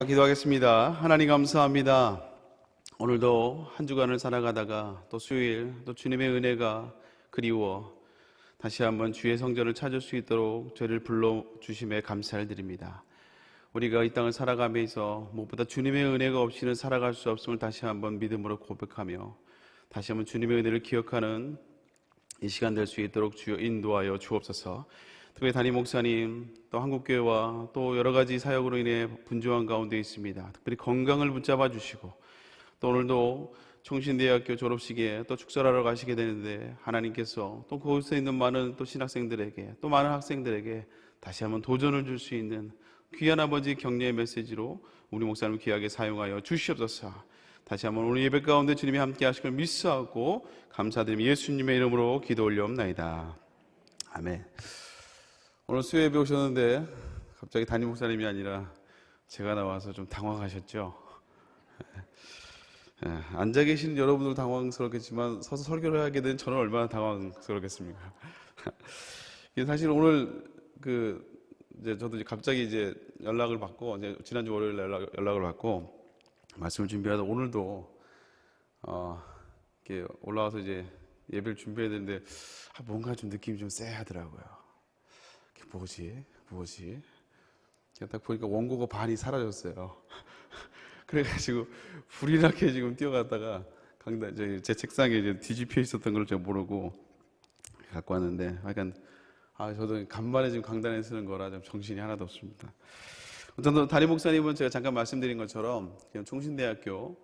기도하겠습니다. 하나님 감사합니다. 오늘도 한 주간을 살아가다가 또 수요일 또 주님의 은혜가 그리워 다시 한번 주의 성전을 찾을 수 있도록 저를 불러주심에 감사를 드립니다. 우리가 이 땅을 살아가면서 무엇보다 주님의 은혜가 없이는 살아갈 수 없음을 다시 한번 믿음으로 고백하며 다시 한번 주님의 은혜를 기억하는 이 시간 될 수 있도록 주여 인도하여 주옵소서. 특히 담임 목사님 또 한국교회와 또 여러 가지 사역으로 인해 분주한 가운데 있습니다. 특별히 건강을 붙잡아 주시고 또 오늘도 총신대학교 졸업식에 또 축설하러 가시게 되는데 하나님께서 또 그곳에 있는 많은 또 신학생들에게 또 많은 학생들에게 다시 한번 도전을 줄 수 있는 귀한 아버지 격려의 메시지로 우리 목사님을 귀하게 사용하여 주시옵소서. 다시 한번 오늘 예배 가운데 주님이 함께 하실 걸 믿사하고 감사드리며 예수님의 이름으로 기도 올려옵나이다. 아멘. 오늘 수요 예배 오셨는데 갑자기 담임 목사님이 아니라 제가 나와서 좀 당황하셨죠? 앉아 계신 여러분들 당황스럽겠지만 서서 설교를 하게 된 저는 얼마나 당황스럽겠습니까? 사실 오늘 이제 저도 갑자기 연락을 받고 지난주 월요일 연락을 받고 말씀을 준비하다 오늘도 이렇게 올라와서 이제 예배를 준비해야 되는데 뭔가 좀 느낌이 좀 쎄하더라고요. 뭐지? 딱 보니까 원고가 반이 사라졌어요. 그래가지고 불이 나게 지금 뛰어갔다가 제 책상에 이제 뒤집혀 있었던 걸 제가 모르고 갖고 왔는데 약간 저도 간만에 지금 강단에 쓰는 거라 좀 정신이 하나도 없습니다. 어쨌든 담임 목사님은 제가 잠깐 말씀드린 것처럼 총신대학교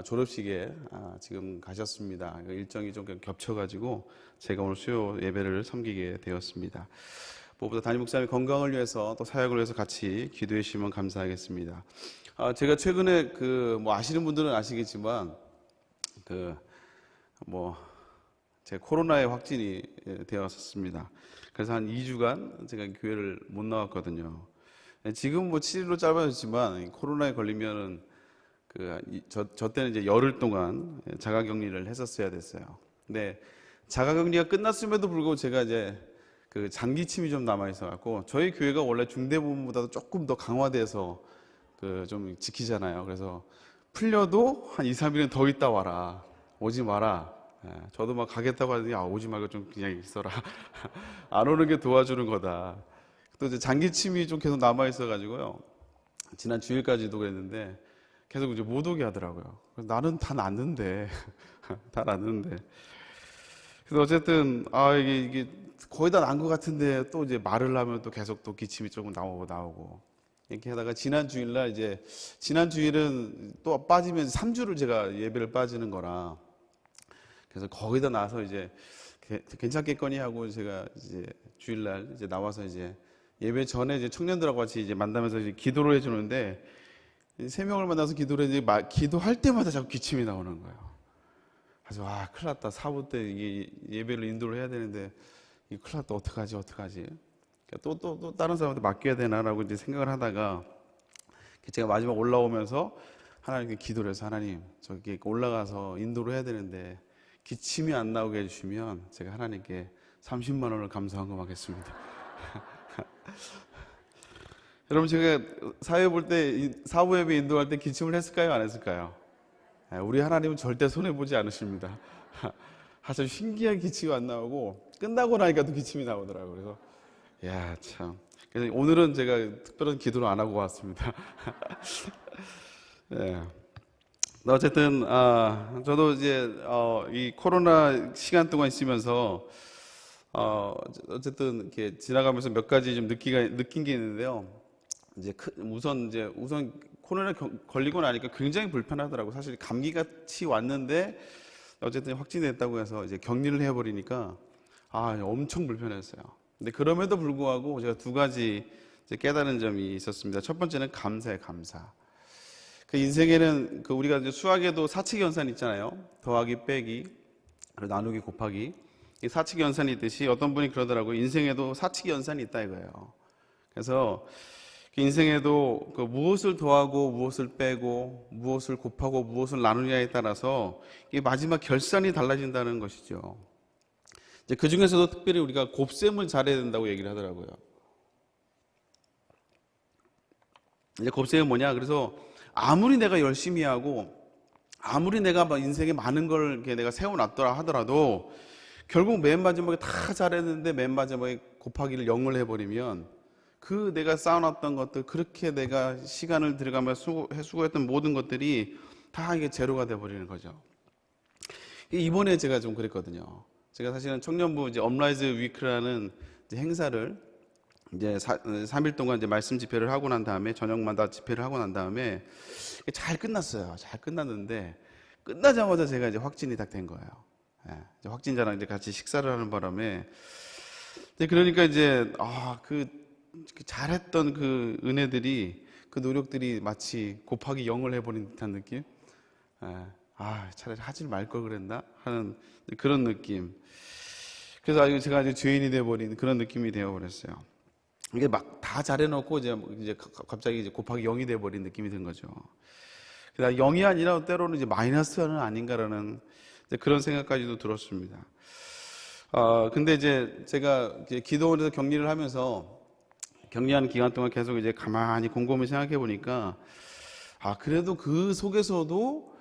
졸업식에 지금 가셨습니다. 일정이 좀 겹쳐가지고 제가 오늘 수요 예배를 섬기게 되었습니다. 무엇보다 담임 목사님의 건강을 위해서 또 사역을 위해서 같이 기도해 주시면 감사하겠습니다. 제가 최근에 아시는 분들은 아시겠지만 제 코로나에 확진이 되었었습니다. 그래서 한 2주간 제가 교회를 못 나왔거든요. 지금 치료로 짧아졌지만 코로나에 걸리면은 저 때는 이제 열흘 동안 자가격리를 했었어야 됐어요. 근데 자가격리가 끝났음에도 불구하고 제가 이제 장기침이 좀 남아있어갖고 저희 교회가 원래 중대본보다도 조금 더 강화돼서 좀 지키잖아요. 그래서 풀려도 한 2, 3일은 더 있다 와라. 오지 마라. 저도 막 가겠다고 하더니 오지 말고 좀 그냥 있어라. 안 오는 게 도와주는 거다. 또 이제 장기침이 좀 계속 남아있어가지고요. 지난 주일까지도 그랬는데 계속 이제 못 오게 하더라고요. 나는 다 낫는데. 다 낫는데. 그래서 어쨌든 이게 거의 다 난 것 같은데 또 이제 말을 하면 또 계속 또 기침이 조금 나오고 이렇게 하다가 지난 주일은 또 빠지면 3주를 제가 예배를 빠지는 거라 그래서 거기다 나서 이제 괜찮겠거니 하고 제가 이제 주일날 이제 나와서 이제 예배 전에 이제 청년들하고 같이 이제 만나면서 이제 기도를 해주는데 3명을 만나서 기도를 했는데 기도할 때마다 자꾸 기침이 나오는 거예요. 그래서 큰일 났다. 사부 때 이게 예배를 인도를 해야 되는데 이거 큰일 났다. 어떡하지? 또 다른 사람한테 맡겨야 되나라고 이제 생각을 하다가 제가 마지막 올라오면서 하나님께 기도를 해서 하나님 저기 올라가서 인도를 해야 되는데 기침이 안 나오게 해주시면 제가 하나님께 30만 원을 감사한 거 하겠습니다. 여러분 제가 사회 볼 때 사부 예배 인도할 때 기침을 했을까요? 안 했을까요? 우리 하나님은 절대 손해보지 않으십니다. 아주 신기한 기침이 안 나오고 끝나고 나니까 또 기침이 나오더라고요. 그래서 참. 그래서 오늘은 제가 특별한 기도를 안 하고 왔습니다. 네. 어쨌든 저도 이제 이 코로나 시간 동안 있으면서 어쨌든 이렇게 지나가면서 몇 가지 좀 느낀 게 있는데요. 우선 코로나 걸리고 나니까 굉장히 불편하더라고요. 사실 감기 같이 왔는데 어쨌든 확진됐다고 해서 이제 격리를 해버리니까 엄청 불편했어요. 근데 그럼에도 불구하고 제가 2가지 깨달은 점이 있었습니다. 첫 번째는 감사예요, 감사. 인생에는 우리가 이제 수학에도 사칙 연산 있잖아요. 더하기, 빼기, 그리고 나누기, 곱하기. 이 사칙 연산이 있듯이 어떤 분이 그러더라고요. 인생에도 사칙 연산이 있다 이거예요. 그래서 인생에도 무엇을 더하고 무엇을 빼고 무엇을 곱하고 무엇을 나누냐에 따라서 이 마지막 결산이 달라진다는 것이죠. 그 중에서도 특별히 우리가 곱셈을 잘해야 된다고 얘기를 하더라고요. 이제 겁세는 뭐냐? 그래서 아무리 내가 열심히 하고 아무리 내가 막 인생에 많은 걸 이렇게 내가 세워놨더라 하더라도 결국 맨 마지막에 다 잘했는데 맨 마지막에 곱하기를 0을 해버리면 그 내가 쌓아놨던 것들, 그렇게 내가 시간을 들여가며 수고했던 모든 것들이 다 이게 제로가 돼버리는 거죠. 이번에 제가 좀 그랬거든요. 제가 사실은 청년부 이제 업라이즈 위크라는 이제 행사를 이제 3일 동안 이제 말씀 집회를 하고 난 다음에 저녁마다 집회를 하고 난 다음에 잘 끝났어요. 잘 끝났는데 끝나자마자 제가 이제 확진이 딱 된 거예요. 예, 이제 확진자랑 이제 같이 식사를 하는 바람에 그러니까 이제 그 잘했던 그 은혜들이 그 노력들이 마치 곱하기 0을 해버린 듯한 느낌. 예, 차라리 하지 말 걸 그랬나 하는 그런 느낌. 그래서 제가 아주 죄인이 돼버린 그런 느낌이 되어버렸어요. 이게 막 다 잘해놓고 이제 갑자기 이제 곱하기 0이 돼버린 느낌이 든 거죠. 그래서 0이 아니라 때로는 이제 마이너스는 아닌가라는 이제 그런 생각까지도 들었습니다. 근데 이제 제가 이제 기도원에서 격리를 하면서 격리하는 기간 동안 계속 이제 가만히 곰곰이 생각해 보니까 그래도 그 속에서도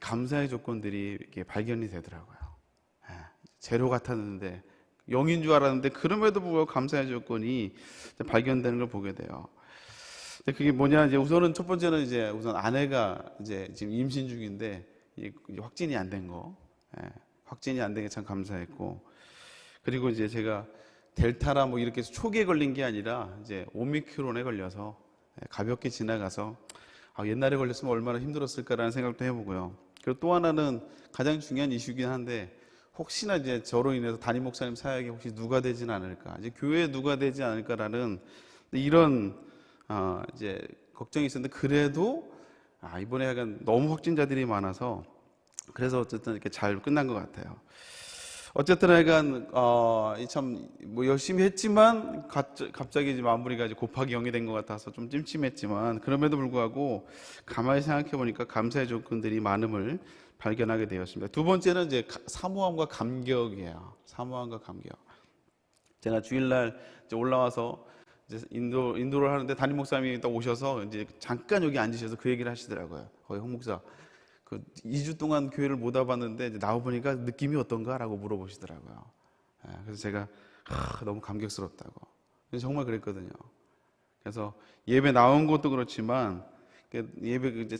감사의 조건들이 이렇게 발견이 되더라고요. 예, 제로 같았는데 0인 줄 알았는데 그럼에도 불구하고 감사의 조건이 발견되는 걸 보게 돼요. 그게 뭐냐, 이제 우선은 첫 번째는 이제 우선 아내가 이제 지금 임신 중인데 이제 확진이 안 된 거, 확진이 안 된 게 참 감사했고, 그리고 이제 제가 델타라 뭐 이렇게 초기에 걸린 게 아니라 이제 오미크론에 걸려서 가볍게 지나가서 옛날에 걸렸으면 얼마나 힘들었을까라는 생각도 해보고요. 그리고 또 하나는 가장 중요한 이슈긴 한데 혹시나 이제 저로 인해서 담임 목사님 사역에 혹시 누가 되진 않을까, 이제 교회에 누가 되지 않을까라는 이런 이제 걱정이 있었는데 그래도 이번에 약간 너무 확진자들이 많아서 그래서 어쨌든 이렇게 잘 끝난 것 같아요. 어쨌든 약간 참 뭐 열심히 했지만 갑자기 이제 마무리가 이제 곱하기 0이 된 것 같아서 좀 찜찜했지만 그럼에도 불구하고 가만히 생각해 보니까 감사의 조건들이 많음을 발견하게 되었습니다. 두 번째는 이제 사모함과 감격이에요. 사모함과 감격. 제가 주일날 이제 올라와서 이제 인도를 하는데 담임 목사님이 딱 오셔서 이제 잠깐 여기 앉으셔서 그 얘기를 하시더라고요. 거기 홍 목사, 그 2주 동안 교회를 못 와봤는데 이제 나와 보니까 느낌이 어떤가라고 물어보시더라고요. 그래서 제가 너무 감격스럽다고. 정말 그랬거든요. 그래서 예배 나온 것도 그렇지만 예배 이제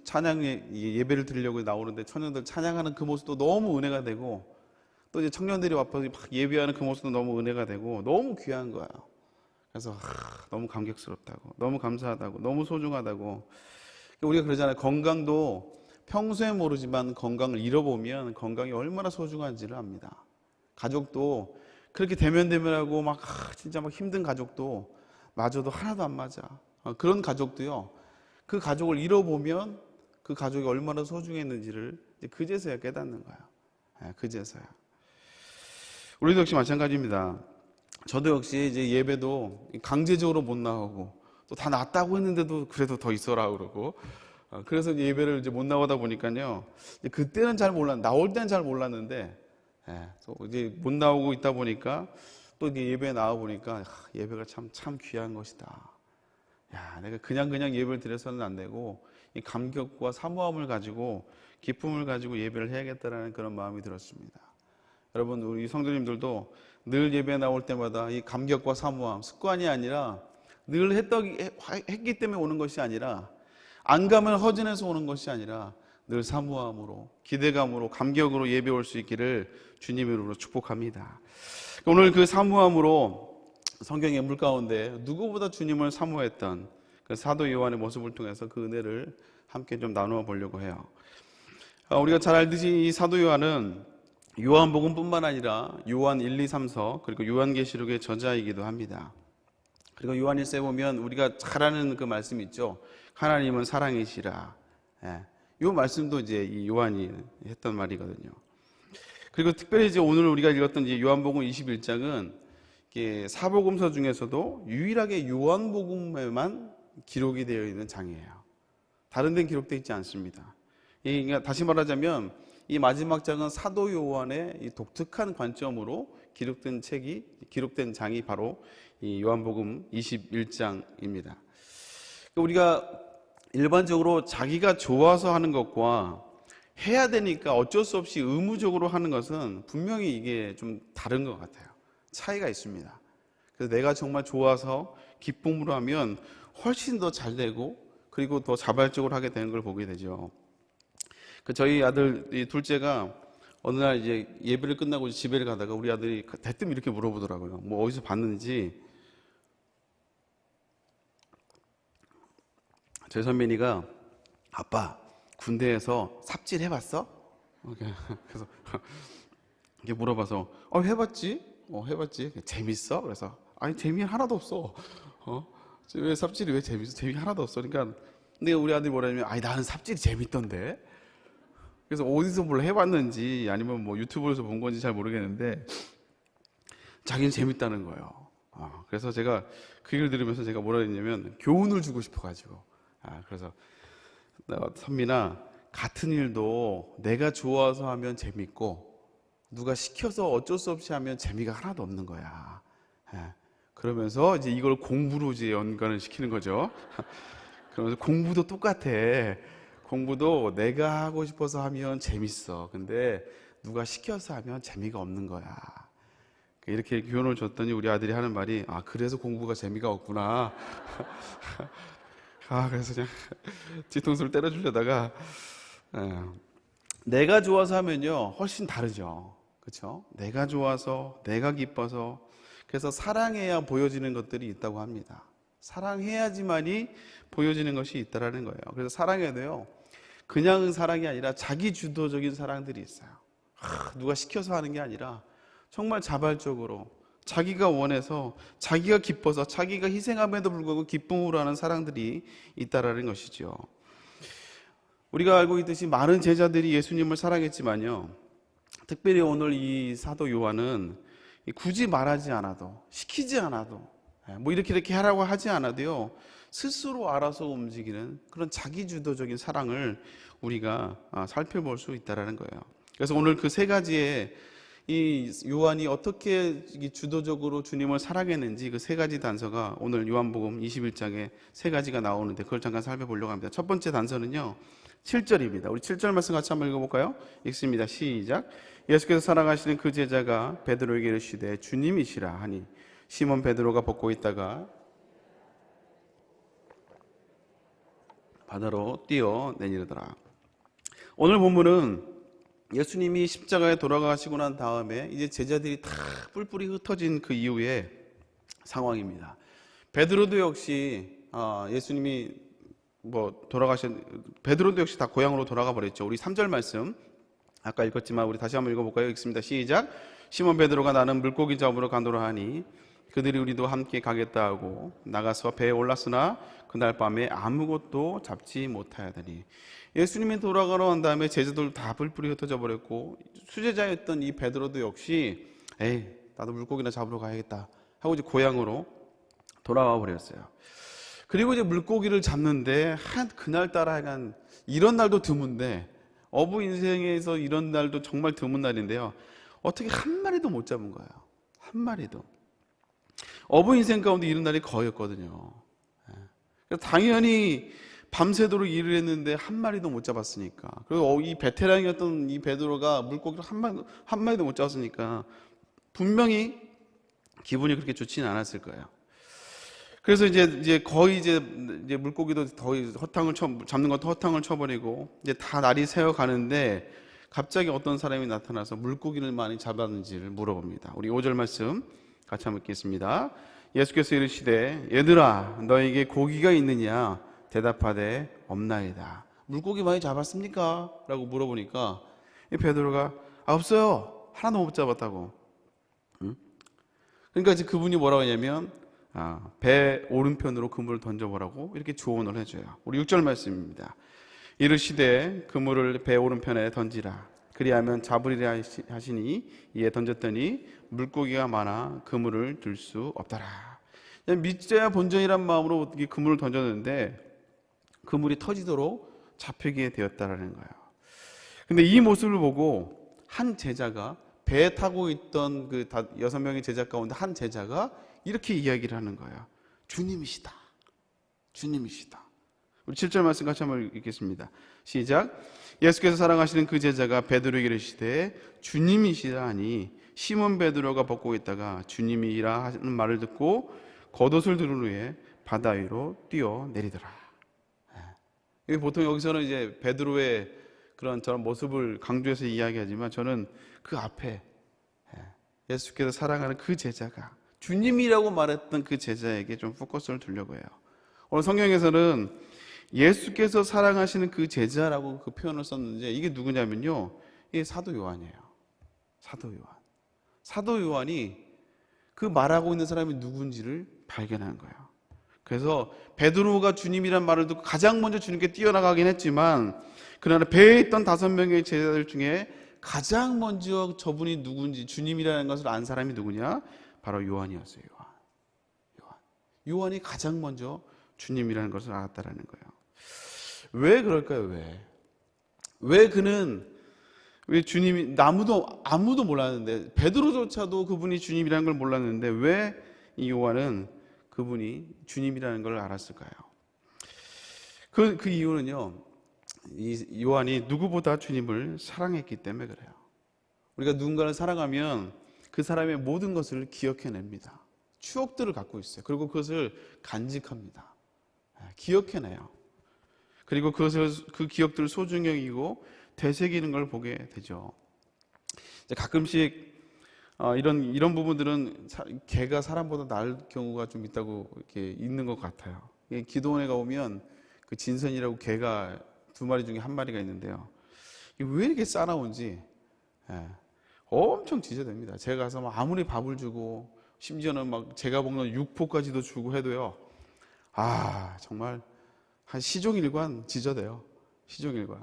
찬양에 예배를 드리려고 나오는데 청년들 찬양하는 그 모습도 너무 은혜가 되고 또 이제 청년들이 와서 막 예배하는 그 모습도 너무 은혜가 되고 너무 귀한 거예요. 그래서 너무 감격스럽다고, 너무 감사하다고, 너무 소중하다고. 우리가 그러잖아요. 건강도 평소에 모르지만 건강을 잃어보면 건강이 얼마나 소중한지를 압니다. 가족도 그렇게 대면대면하고 막 진짜 막 힘든 가족도 맞아도 하나도 안 맞아. 그런 가족도요. 그 가족을 잃어보면 그 가족이 얼마나 소중했는지를 그제서야 깨닫는 거예요. 그제서야. 우리도 역시 마찬가지입니다. 저도 역시 이제 예배도 강제적으로 못 나오고 또 다 낫다고 했는데도 그래도 더 있어라 그러고 그래서 예배를 이제 못 나오다 보니까요. 그때는 잘 나올 때는 잘 몰랐는데 또 이제 못 나오고 있다 보니까 또 이제 예배에 나와 보니까 예배가 참 귀한 것이다. 내가 그냥 예배를 드려서는 안 되고 이 감격과 사모함을 가지고 기쁨을 가지고 예배를 해야겠다라는 그런 마음이 들었습니다. 여러분, 우리 성도님들도 늘 예배 나올 때마다 이 감격과 사모함, 습관이 아니라 늘 했기 때문에 오는 것이 아니라 안 가면 허전해서 오는 것이 아니라 늘 사모함으로, 기대감으로, 감격으로 예배 올 수 있기를 주님의 이름으로 축복합니다. 오늘 그 사모함으로 성경의 물 가운데 누구보다 주님을 사모했던 그 사도 요한의 모습을 통해서 그 은혜를 함께 좀 나누어 보려고 해요. 우리가 잘 알듯이 이 사도 요한은 요한복음뿐만 아니라 요한 1, 2, 3서 그리고 요한계시록의 저자이기도 합니다. 그리고 요한일서에 보면 우리가 잘 아는 그 말씀 있죠. 하나님은 사랑이시라. 이 말씀도 이제 이 요한이 했던 말이거든요. 그리고 특별히 이제 오늘 우리가 읽었던 이제 요한복음 21장은 사복음서 중에서도 유일하게 요한복음에만 기록이 되어 있는 장이에요. 다른 데는 기록되어 있지 않습니다. 그러니까 다시 말하자면 이 마지막 장은 사도 요한의 이 독특한 관점으로 기록된 장이 바로 이 요한복음 21장입니다. 우리가 일반적으로 자기가 좋아서 하는 것과 해야 되니까 어쩔 수 없이 의무적으로 하는 것은 분명히 이게 좀 다른 것 같아요. 차이가 있습니다. 그래서 내가 정말 좋아서 기쁨으로 하면 훨씬 더 잘 되고 그리고 더 자발적으로 하게 되는 걸 보게 되죠. 저희 아들 이 둘째가 어느 날 이제 예배를 끝나고 집에 가다가 우리 아들이 대뜸 이렇게 물어보더라고요. 뭐 어디서 봤는지. 저희 선배니가 아빠 군대에서 삽질 해봤어? 그래서 이렇게 물어봐서 해봤지? 해봤지. 재밌어? 그래서 아니 재미 하나도 없어. 왜 삽질이 왜 재밌어? 재미 하나도 없어. 그러니까 근데 우리 아들이 뭐라냐면 아니 나는 삽질이 재밌던데. 그래서 어디서 뭘 해봤는지 아니면 뭐 유튜브에서 본 건지 잘 모르겠는데 자기는 재밌다는 거예요. 그래서 제가 그 얘기를 들으면서 제가 뭐라 했냐면 교훈을 주고 싶어가지고 그래서 선민아 같은 일도 내가 좋아서 하면 재밌고 누가 시켜서 어쩔 수 없이 하면 재미가 하나도 없는 거야. 그러면서 이제 이걸 공부로 이제 연관을 시키는 거죠. 그러면서 공부도 똑같아. 공부도 내가 하고 싶어서 하면 재밌어. 근데 누가 시켜서 하면 재미가 없는 거야. 이렇게 교훈을 줬더니 우리 아들이 하는 말이 그래서 공부가 재미가 없구나. 그래서 그냥 뒤통수를 때려주려다가 내가 좋아서 하면요 훨씬 다르죠. 그렇죠? 내가 좋아서 내가 기뻐서 그래서 사랑해야 보여지는 것들이 있다고 합니다. 사랑해야지만이 보여지는 것이 있다라는 거예요. 그래서 사랑해도요 그냥 사랑이 아니라 자기 주도적인 사랑들이 있어요. 누가 시켜서 하는 게 아니라 정말 자발적으로 자기가 원해서 자기가 기뻐서 자기가 희생함에도 불구하고 기쁨으로 하는 사랑들이 있다라는 것이죠. 우리가 알고 있듯이 많은 제자들이 예수님을 사랑했지만요 특별히 오늘 이 사도 요한은 굳이 말하지 않아도 시키지 않아도 뭐 이렇게 하라고 하지 않아도요 스스로 알아서 움직이는 그런 자기주도적인 사랑을 우리가 살펴볼 수 있다는 거예요. 그래서 오늘 그 세 가지의 이 요한이 어떻게 주도적으로 주님을 사랑했는지 그 세 가지 단서가 오늘 요한복음 21장에 세 가지가 나오는데 그걸 잠깐 살펴보려고 합니다. 첫 번째 단서는요 7절입니다. 우리 7절 말씀 같이 한번 읽어볼까요? 읽습니다. 시작. 예수께서 사랑하시는 그 제자가 베드로에게 이르시되 주님이시라 하니 시몬 베드로가 벗고 있다가 바다로 뛰어내리더라. 오늘 본문은 예수님이 십자가에 돌아가시고 난 다음에 이제 제자들이 다 뿔뿔이 흩어진 그 이후의 상황입니다. 베드로도 역시 예수님이 베드로도 역시 다 고향으로 돌아가 버렸죠. 우리 3절 말씀 아까 읽었지만 우리 다시 한번 읽어볼까요? 읽습니다. 시작. 시몬 베드로가 나는 물고기 잡으러 가노라 하니 그들이 우리도 함께 가겠다 하고 나가서 배에 올랐으나 그날 밤에 아무것도 잡지 못하였더니 예수님이 돌아가러 온 다음에 제자들 다 뿔뿔이 흩어져 버렸고 수제자였던 이 베드로도 역시 나도 물고기나 잡으러 가야겠다 하고 이제 고향으로 돌아와 버렸어요. 그리고 이제 물고기를 잡는데 그날따라 약간 이런 날도 드문데 어부 인생에서 이런 날도 정말 드문 날인데요. 어떻게 한 마리도 못 잡은 거예요. 한 마리도. 어부 인생 가운데 이런 날이 거의 없거든요. 그래서 당연히 밤새도록 일을 했는데 한 마리도 못 잡았으니까. 그리고 이 베테랑이었던 이 베드로가 물고기를 한 마리도 못 잡았으니까 분명히 기분이 그렇게 좋지는 않았을 거예요. 그래서 이제 거의 이제 물고기도 거의 잡는 것도 허탕을 쳐버리고 이제 다 날이 새어 가는데 갑자기 어떤 사람이 나타나서 물고기를 많이 잡았는지를 물어봅니다. 우리 5절 말씀 같이 한번 읽겠습니다. 예수께서 이르시되 얘들아 너에게 고기가 있느냐 대답하되 없나이다. 물고기 많이 잡았습니까? 라고 물어보니까 이 베드로가 없어요. 하나도 못 잡았다고. 그러니까 이제 그분이 뭐라고 하냐면 배 오른편으로 그물을 던져보라고 이렇게 조언을 해줘요. 우리 6절 말씀입니다. 이르시되 그물을 배 오른편에 던지라. 그리하면 잡으리라 하시니 이에 던졌더니 물고기가 많아 그물을 들 수 없더라. 믿자야 본전이란 마음으로 그물을 던졌는데 그물이 터지도록 잡히게 되었다라는 거예요. 근데 이 모습을 보고 한 제자가 배에 타고 있던 그 6명의 제자 가운데 한 제자가 이렇게 이야기를 하는 거예요. 주님이시다. 주님이시다. 우리 7절 말씀 같이 한번 읽겠습니다. 시작. 예수께서 사랑하시는 그 제자가 베드로에게 이르시되 주님이시라 하니 시몬 베드로가 벗고 있다가 주님이라 하는 말을 듣고 겉옷을 두른 후에 바다 위로 뛰어 내리더라. 보통 여기서는 이제 베드로의 그런 저런 모습을 강조해서 이야기하지만 저는 그 앞에 예수께서 사랑하는 그 제자가 주님이라고 말했던 그 제자에게 좀 포커스를 두려고 해요. 오늘 성경에서는 예수께서 사랑하시는 그 제자라고 그 표현을 썼는데 이게 누구냐면요, 이게 사도 요한이에요. 사도 요한이 그 말하고 있는 사람이 누군지를 발견한 거예요. 그래서 베드로가 주님이란 말을 듣고 가장 먼저 주님께 뛰어나가긴 했지만 그러나 배에 있던 5명의 제자들 중에 가장 먼저 저분이 누군지 주님이라는 것을 안 사람이 누구냐? 바로 요한이었어요. 요한이 가장 먼저 주님이라는 것을 알았다라는 거예요. 왜 그럴까요? 왜 그는 왜 주님이 아무도 몰랐는데 베드로조차도 그분이 주님이라는 걸 몰랐는데 왜 이 요한은 그분이 주님이라는 걸 알았을까요? 그 이유는요, 이 요한이 누구보다 주님을 사랑했기 때문에 그래요. 우리가 누군가를 사랑하면 그 사람의 모든 것을 기억해냅니다. 추억들을 갖고 있어요. 그리고 그것을 간직합니다. 기억해내요. 그리고 그 기억들을 소중히 여기고 되새기는 걸 보게 되죠. 가끔씩 이런 부분들은 개가 사람보다 나을 경우가 좀 있다고 이렇게 있는 것 같아요. 기도원에 가보면 그 진선이라고 개가 2마리 중에 1마리가 있는데요. 왜 이렇게 싸나운지 엄청 지저댑니다. 제가 가서 막 아무리 밥을 주고 심지어는 막 제가 먹는 육포까지도 주고 해도요. 정말 한 시종일관 지저대요. 시종일관.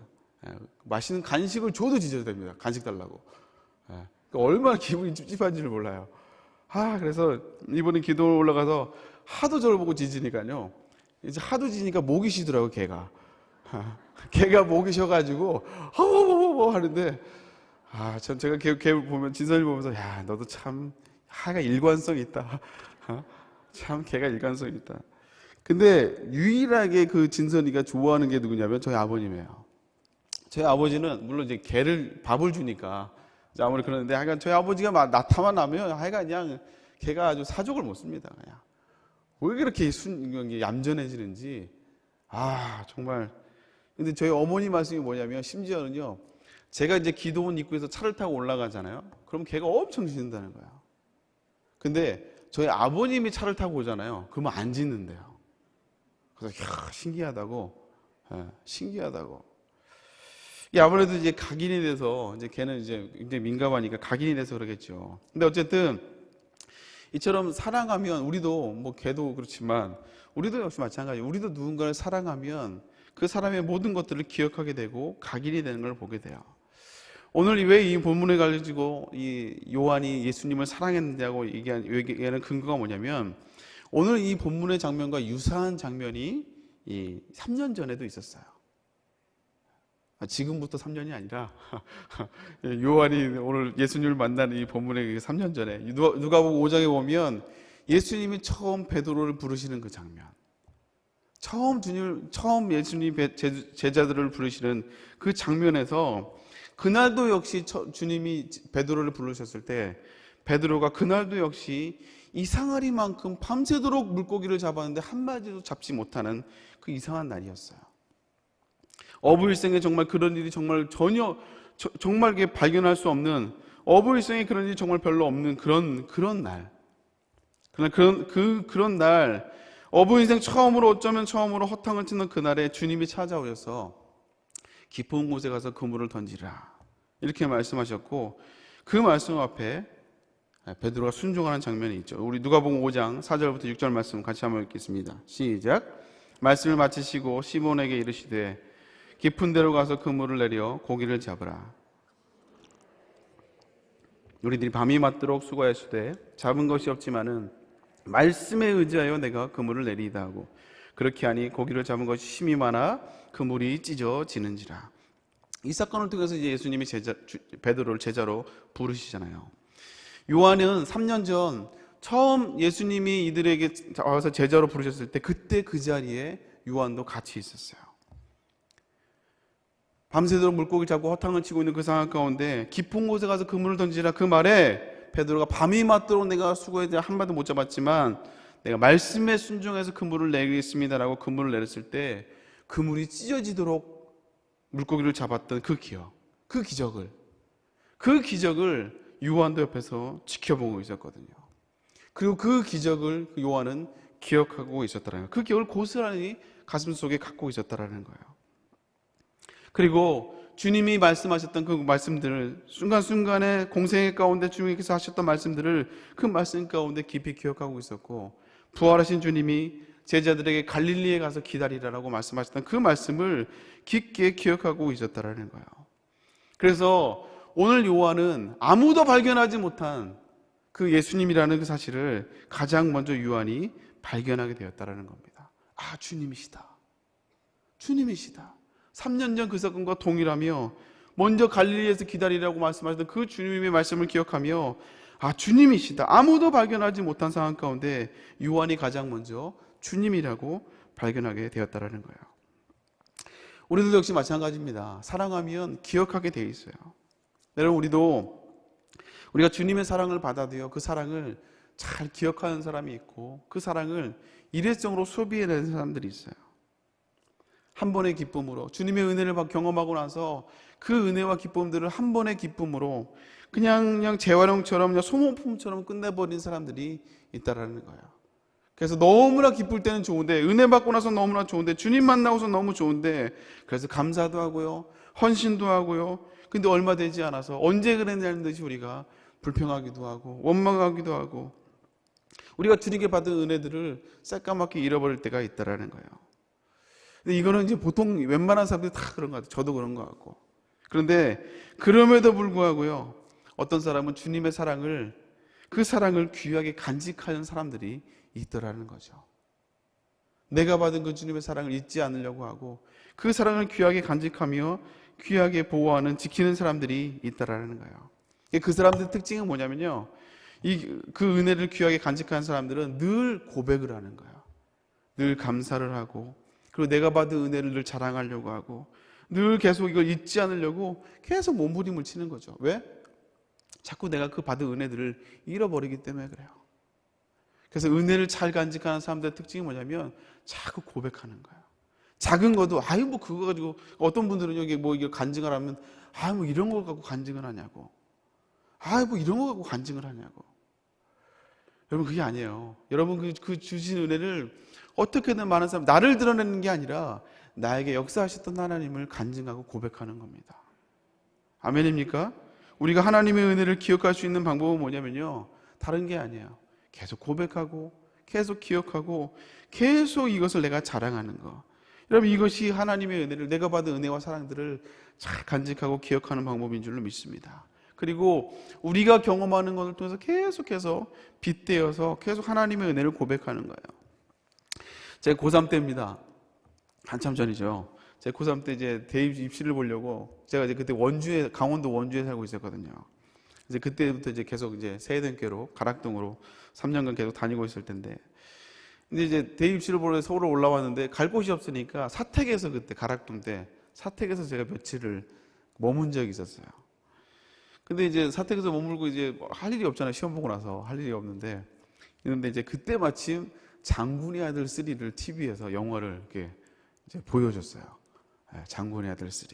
맛있는 간식을 줘도 지저댑니다. 간식 달라고. 얼마나 기분이 찝찝한지를 몰라요. 그래서 이번에 기도 올라가서 하도 저를 보고 짖으니까요. 이제 하도 짖으니까 목이 쉬더라고요, 걔가. 걔가 목이 쉬어가지고, 허허허허 하는데, 제가 걔 보면, 진선이 보면서, 야, 너도 참, 하가 일관성 있다. 참, 걔가 일관성 있다. 근데 유일하게 그 진선이가 좋아하는 게 누구냐면 저희 아버님이에요. 저희 아버지는, 물론 이제 걔를 밥을 주니까, 아무리 그러는데, 하여간 저희 아버지가 나타만 나면, 하여간 그냥 걔가 아주 사족을 못 씁니다. 그냥. 왜 그렇게 얌전해지는지, 정말. 근데 저희 어머니 말씀이 뭐냐면, 심지어는요, 제가 이제 기도원 입구에서 차를 타고 올라가잖아요. 그럼 걔가 엄청 짖는다는 거예요. 근데 저희 아버님이 차를 타고 오잖아요. 그러면 안 짖는데요. 그래서, 신기하다고. 신기하다고. 아무래도 이제 각인이 돼서, 이제 걔는 이제 굉장히 민감하니까 각인이 돼서 그러겠죠. 근데 어쨌든, 이처럼 사랑하면, 우리도, 걔도 그렇지만, 우리도 역시 마찬가지예요. 우리도 누군가를 사랑하면 그 사람의 모든 것들을 기억하게 되고 각인이 되는 걸 보게 돼요. 오늘 왜 이 본문을 가지고 이 요한이 예수님을 사랑했느냐고 얘기하는 근거가 뭐냐면, 오늘 이 본문의 장면과 유사한 장면이 이 3년 전에도 있었어요. 지금부터 3년이 아니라 요한이 오늘 예수님을 만나는 이 본문의 3년 전에 누가복음 5장에 보면 예수님이 처음 베드로를 부르시는 그 장면, 처음 예수님 제자들을 부르시는 그 장면에서 그날도 역시 주님이 베드로를 부르셨을 때 베드로가 그날도 역시 이상하리만큼 밤새도록 물고기를 잡았는데 한 마리도 잡지 못하는 그 이상한 날이었어요. 어부일생에 정말 그런 일이 정말 정말 발견할 수 없는, 어부일생에 그런 일이 정말 별로 없는 그런 날. 그런 날, 어부인생 처음으로 허탕을 치는 그날에 주님이 찾아오셔서 깊은 곳에 가서 그물을 던지라, 이렇게 말씀하셨고, 그 말씀 앞에 베드로가 순종하는 장면이 있죠. 우리 누가복음 5장 4절부터 6절 말씀 같이 한번 읽겠습니다. 시작. 말씀을 마치시고 시몬에게 이르시되 깊은 데로 가서 그물을 내려 고기를 잡으라. 우리들이 밤이 맞도록 수고하였으되 잡은 것이 없지만은 말씀에 의지하여 내가 그물을 내리이다 하고, 그렇게 하니 고기를 잡은 것이 심이 많아 그물이 찢어지는지라. 이 사건을 통해서 이제 예수님이 베드로를 제자로 부르시잖아요. 요한은 3년 전 처음 예수님이 이들에게 와서 제자로 부르셨을 때 그때 그 자리에 요한도 같이 있었어요. 밤새도록 물고기 잡고 허탕을 치고 있는 그 상황 가운데 깊은 곳에 가서 그물을 던지라 그 말에 베드로가 밤이 맞도록 내가 수고해서 한 마도 못 잡았지만 내가 말씀에 순종해서 그물을 내리겠습니다라고 그물을 내렸을 때 그물이 찢어지도록 물고기를 잡았던 그 기억, 그 기적을 요한도 옆에서 지켜보고 있었거든요. 그리고 그 기적을 요한은 기억하고 있었다는 거예요. 그 기억을 고스란히 가슴속에 갖고 있었다는 거예요. 그리고 주님이 말씀하셨던 그 말씀들을 순간순간에 공생애 가운데 주님께서 하셨던 말씀들을 그 말씀 가운데 깊이 기억하고 있었고, 부활하신 주님이 제자들에게 갈릴리에 가서 기다리라라고 말씀하셨던 그 말씀을 깊게 기억하고 있었다는 거예요. 그래서 오늘 요한은 아무도 발견하지 못한 그 예수님이라는 그 사실을 가장 먼저 요한이 발견하게 되었다는 겁니다. 아, 주님이시다. 3년 전 그 사건과 동일하며 먼저 갈릴리에서 기다리라고 말씀하셨던 그 주님의 말씀을 기억하며 아, 주님이시다. 아무도 발견하지 못한 상황 가운데 요한이 가장 먼저 주님이라고 발견하게 되었다는 거예요. 우리도 역시 마찬가지입니다. 사랑하면 기억하게 되어 있어요. 여러분, 우리가 주님의 사랑을 받아도요, 그 사랑을 잘 기억하는 사람이 있고 그 사랑을 일회성으로 소비해내는 사람들이 있어요. 한 번의 기쁨으로 주님의 은혜를 경험하고 나서 그 은혜와 기쁨들을 한 번의 기쁨으로 그냥 재활용처럼 그냥 소모품처럼 끝내버린 사람들이 있다라는 거예요. 그래서 너무나 기쁠 때는 좋은데, 은혜 받고 나서 너무나 좋은데, 주님 만나고서 너무 좋은데, 그래서 감사도 하고요, 헌신도 하고요. 근데 얼마 되지 않아서 언제 그랬냐는 듯이 우리가 불평하기도 하고 원망하기도 하고 우리가 주님께 받은 은혜들을 새까맣게 잃어버릴 때가 있다라는 거예요. 근데 이거는 이제 보통 웬만한 사람들이 다 그런 것 같아요. 저도 그런 것 같고. 그런데 그럼에도 불구하고요, 어떤 사람은 주님의 사랑을, 그 사랑을 귀하게 간직하는 사람들이 있더라는 거죠. 내가 받은 그 주님의 사랑을 잊지 않으려고 하고 그 사랑을 귀하게 간직하며 귀하게 보호하는, 지키는 사람들이 있다라는 거예요. 그 사람들의 특징은 뭐냐면요, 그 은혜를 귀하게 간직하는 사람들은 늘 고백을 하는 거예요. 늘 감사를 하고, 그리고 내가 받은 은혜를 늘 자랑하려고 하고, 늘 계속 이걸 잊지 않으려고 계속 몸부림을 치는 거죠. 왜? 자꾸 내가 그 받은 은혜들을 잃어버리기 때문에 그래요. 그래서 은혜를 잘 간직하는 사람들의 특징이 뭐냐면 자꾸 고백하는 거예요. 작은 것도 아유 뭐 그거 가지고, 어떤 분들은 여기 뭐 이걸 간증을 하면 아 뭐 이런 거 갖고 간증을 하냐고, 아 뭐 이런 거 갖고 간증을 하냐고. 여러분, 그게 아니에요. 여러분, 그 주신 은혜를 어떻게든 많은 사람, 나를 드러내는 게 아니라 나에게 역사하셨던 하나님을 간증하고 고백하는 겁니다. 아멘입니까? 우리가 하나님의 은혜를 기억할 수 있는 방법은 뭐냐면요, 다른 게 아니에요. 계속 고백하고 계속 기억하고 계속 이것을 내가 자랑하는 거. 여러분, 이것이 하나님의 은혜를, 내가 받은 은혜와 사랑들을 잘 간직하고 기억하는 방법인 줄로 믿습니다. 그리고 우리가 경험하는 것을 통해서 계속해서 빗대어서 계속 하나님의 은혜를 고백하는 거예요. 제가 고3 때입니다. 한참 전이죠. 제가 고3 때 이제 대입 입시를 보려고, 제가 이제 그때 강원도 원주에 살고 있었거든요. 이제 그때부터 이제 계속 이제 세대교로 가락동으로 3년간 계속 다니고 있을 텐데, 근데 이제 대입시를 보러 서울로 올라왔는데 갈 곳이 없으니까 사택에서, 그때 가락동 때 사택에서 제가 며칠을 머문 적이 있었어요. 근데 이제 사택에서 머물고 이제 할 일이 없잖아요. 시험 보고 나서 할 일이 없는데, 그런데 이제 그때 마침 장군의 아들 3를 TV에서 영화를 이렇게 이제 보여줬어요. 장군의 아들 3.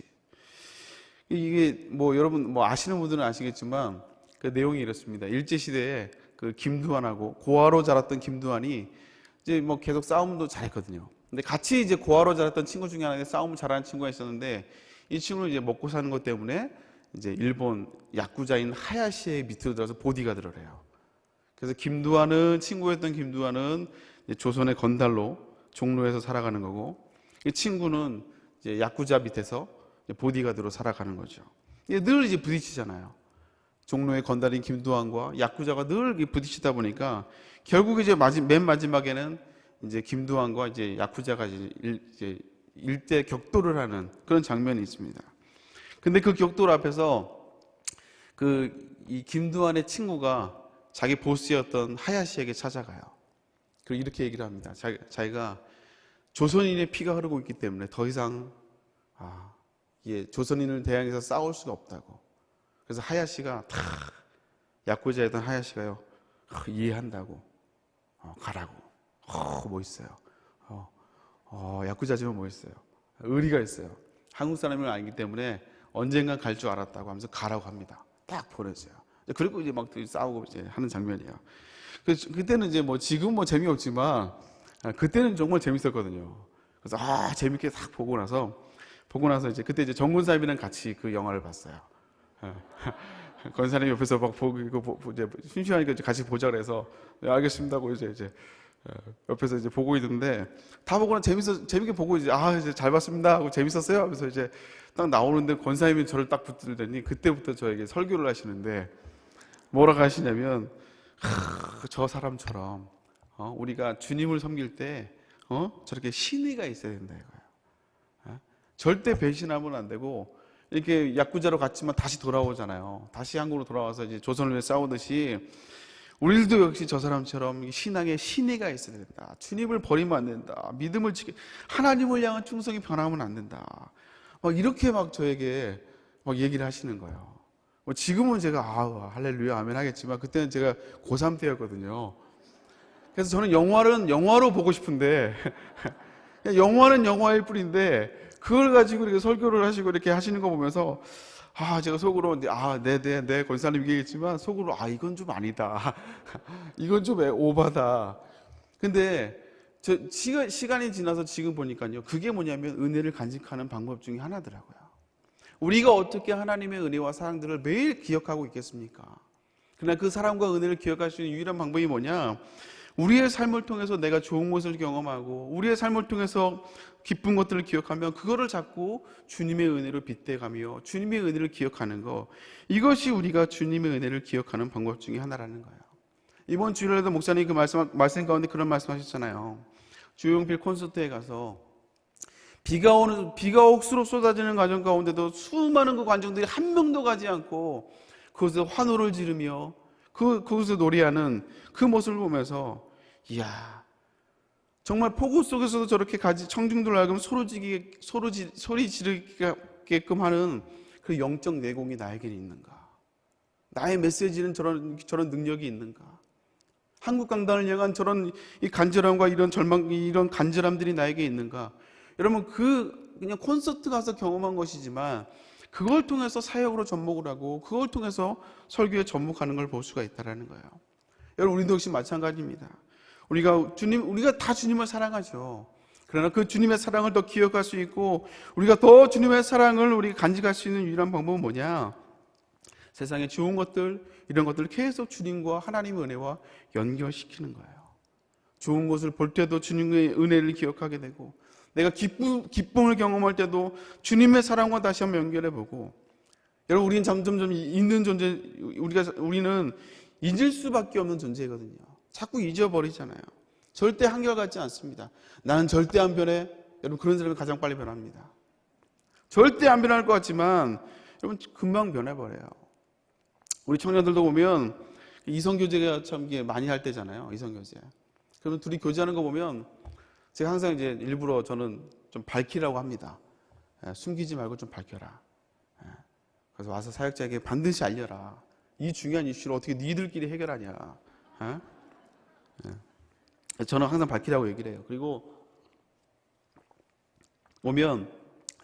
이게 뭐 여러분 뭐 아시는 분들은 아시겠지만 그 내용이 이렇습니다. 일제시대에 그 김두한하고, 고아로 자랐던 김두한이 이제 뭐 계속 싸움도 잘했거든요. 근데 같이 이제 고아로 자랐던 친구 중에 하나가 싸움을 잘하는 친구가 있었는데, 이 친구는 이제 먹고 사는 것 때문에 이제 일본 야쿠자인 하야시의 밑으로 들어서 보디가드를 해요. 그래서 친구였던 김두한은 이제 조선의 건달로 종로에서 살아가는 거고, 이 친구는 이제 야쿠자 밑에서 보디가드로 살아가는 거죠. 늘 이제 부딪히잖아요. 종로의 건달인 김두한과 야쿠자가 늘 부딪히다 보니까 결국 이제 맨 마지막에는 이제 김두한과 이제 야쿠자가 이제 일대 격돌을 하는 그런 장면이 있습니다. 근데 그 격돌 앞에서 이 김두한의 친구가 자기 보스였던 하야시에게 찾아가요. 그리고 이렇게 얘기를 합니다. 자기가 조선인의 피가 흐르고 있기 때문에 더 이상 이게 조선인을 대항해서 싸울 수가 없다고. 그래서 하야시가 다 야쿠자였던 하야시가요, 이해한다고, 가라고. 뭐 있어요? 야쿠자지만 뭐 있어요? 의리가 있어요. 한국 사람을 알기 때문에 언젠간 갈 줄 알았다고 하면서 가라고 합니다. 딱 보내줘요. 그리고 이제 막 싸우고 이제 하는 장면이에요. 그때는 이제 뭐 지금 뭐 재미없지만 그때는 정말 재밌었거든요. 그래서 재밌게 딱 보고 나서 이제 그때 이제 정권사님이랑 같이 그 영화를 봤어요. 권사님 옆에서 막 보고 이제 심심하니까 같이 보자 그래서 네, 알겠습니다 하고 이제 옆에서 이제 보고 있는데 다 보고는 재밌게 보고 이제 이제 잘 봤습니다 하고 재밌었어요 하면서 이제 딱 나오는데 권사님이 저를 딱 붙들더니 그때부터 저에게 설교를 하시는데 뭐라고 하시냐면 저 사람처럼 우리가 주님을 섬길 때 저렇게 신의가 있어야 된다 이거예요. 절대 배신하면 안 되고 이렇게 야쿠자로 갔지만 다시 돌아오잖아요. 다시 한국으로 돌아와서 이제 조선을 위해 싸우듯이 우리들도 역시 저 사람처럼 신앙에 신의가 있어야 된다. 주님을 버리면 안 된다. 믿음을 하나님을 향한 충성이 변하면 안 된다. 이렇게 막 저에게 막 얘기를 하시는 거예요. 지금은 제가 할렐루야 아멘 하겠지만 그때는 제가 고3 때였거든요. 그래서 저는 영화는 영화로 보고 싶은데 영화는 영화일 뿐인데 그걸 가지고 이렇게 설교를 하시고 이렇게 하시는 거 보면서 제가 속으로 네 권사님 얘기했지만 속으로 이건 좀 아니다. 이건 좀 오바다. 근데 시간이 지나서 지금 보니까요, 그게 뭐냐면 은혜를 간직하는 방법 중에 하나더라고요. 우리가 어떻게 하나님의 은혜와 사랑들을 매일 기억하고 있겠습니까? 그러나 그 사랑과 은혜를 기억할 수 있는 유일한 방법이 뭐냐? 우리의 삶을 통해서 내가 좋은 것을 경험하고 우리의 삶을 통해서 기쁜 것들을 기억하며 그거를 자꾸 주님의 은혜로 빗대가며 주님의 은혜를 기억하는 것, 이것이 우리가 주님의 은혜를 기억하는 방법 중에 하나라는 거예요. 이번 주일에도 목사님 그 말씀 가운데 그런 말씀하셨잖아요. 조용필 콘서트에 가서 비가 억수로 쏟아지는 과정 가운데도 수많은 그 관중들이 한 명도 가지 않고 그곳에서 환호를 지르며 그곳에서 노래하는 그 모습을 보면서 이야, 정말 폭우 속에서도 저렇게 청중들 하여금 소리 지르게끔 하는 그 영적 내공이 나에게 있는가? 나의 메시지는 저런 능력이 있는가? 한국 강단을 향한 저런 이 간절함과 이런 절망, 이런 간절함들이 나에게 있는가? 여러분, 그냥 콘서트 가서 경험한 것이지만 그걸 통해서 사역으로 접목을 하고 그걸 통해서 설교에 접목하는 걸 볼 수가 있다는 거예요. 여러분, 우리도 역시 마찬가지입니다. 우리가 다 주님을 사랑하죠. 그러나 그 주님의 사랑을 더 기억할 수 있고 우리가 더 주님의 사랑을 우리가 간직할 수 있는 유일한 방법은 뭐냐? 세상의 좋은 것들, 이런 것들을 계속 주님과 하나님의 은혜와 연결시키는 거예요. 좋은 것을 볼 때도 주님의 은혜를 기억하게 되고 내가 기쁨을 경험할 때도 주님의 사랑과 다시 한번 연결해보고, 여러분, 우리는 점점점 있는 존재, 우리는 잊을 수밖에 없는 존재거든요. 자꾸 잊어버리잖아요. 절대 한결같지 않습니다. 나는 절대 안 변해. 여러분, 그런 사람이 가장 빨리 변합니다. 절대 안 변할 것 같지만 여러분 금방 변해버려요. 우리 청년들도 보면 이성교제가 참 많이 할 때잖아요. 이성교제. 그러면 둘이 교제하는 거 보면 제가 항상 이제 일부러 저는 좀 밝히라고 합니다. 숨기지 말고 좀 밝혀라. 그래서 와서 사역자에게 반드시 알려라. 이 중요한 이슈를 어떻게 니들끼리 해결하냐. 저는 항상 밝히라고 얘기를 해요. 그리고 오면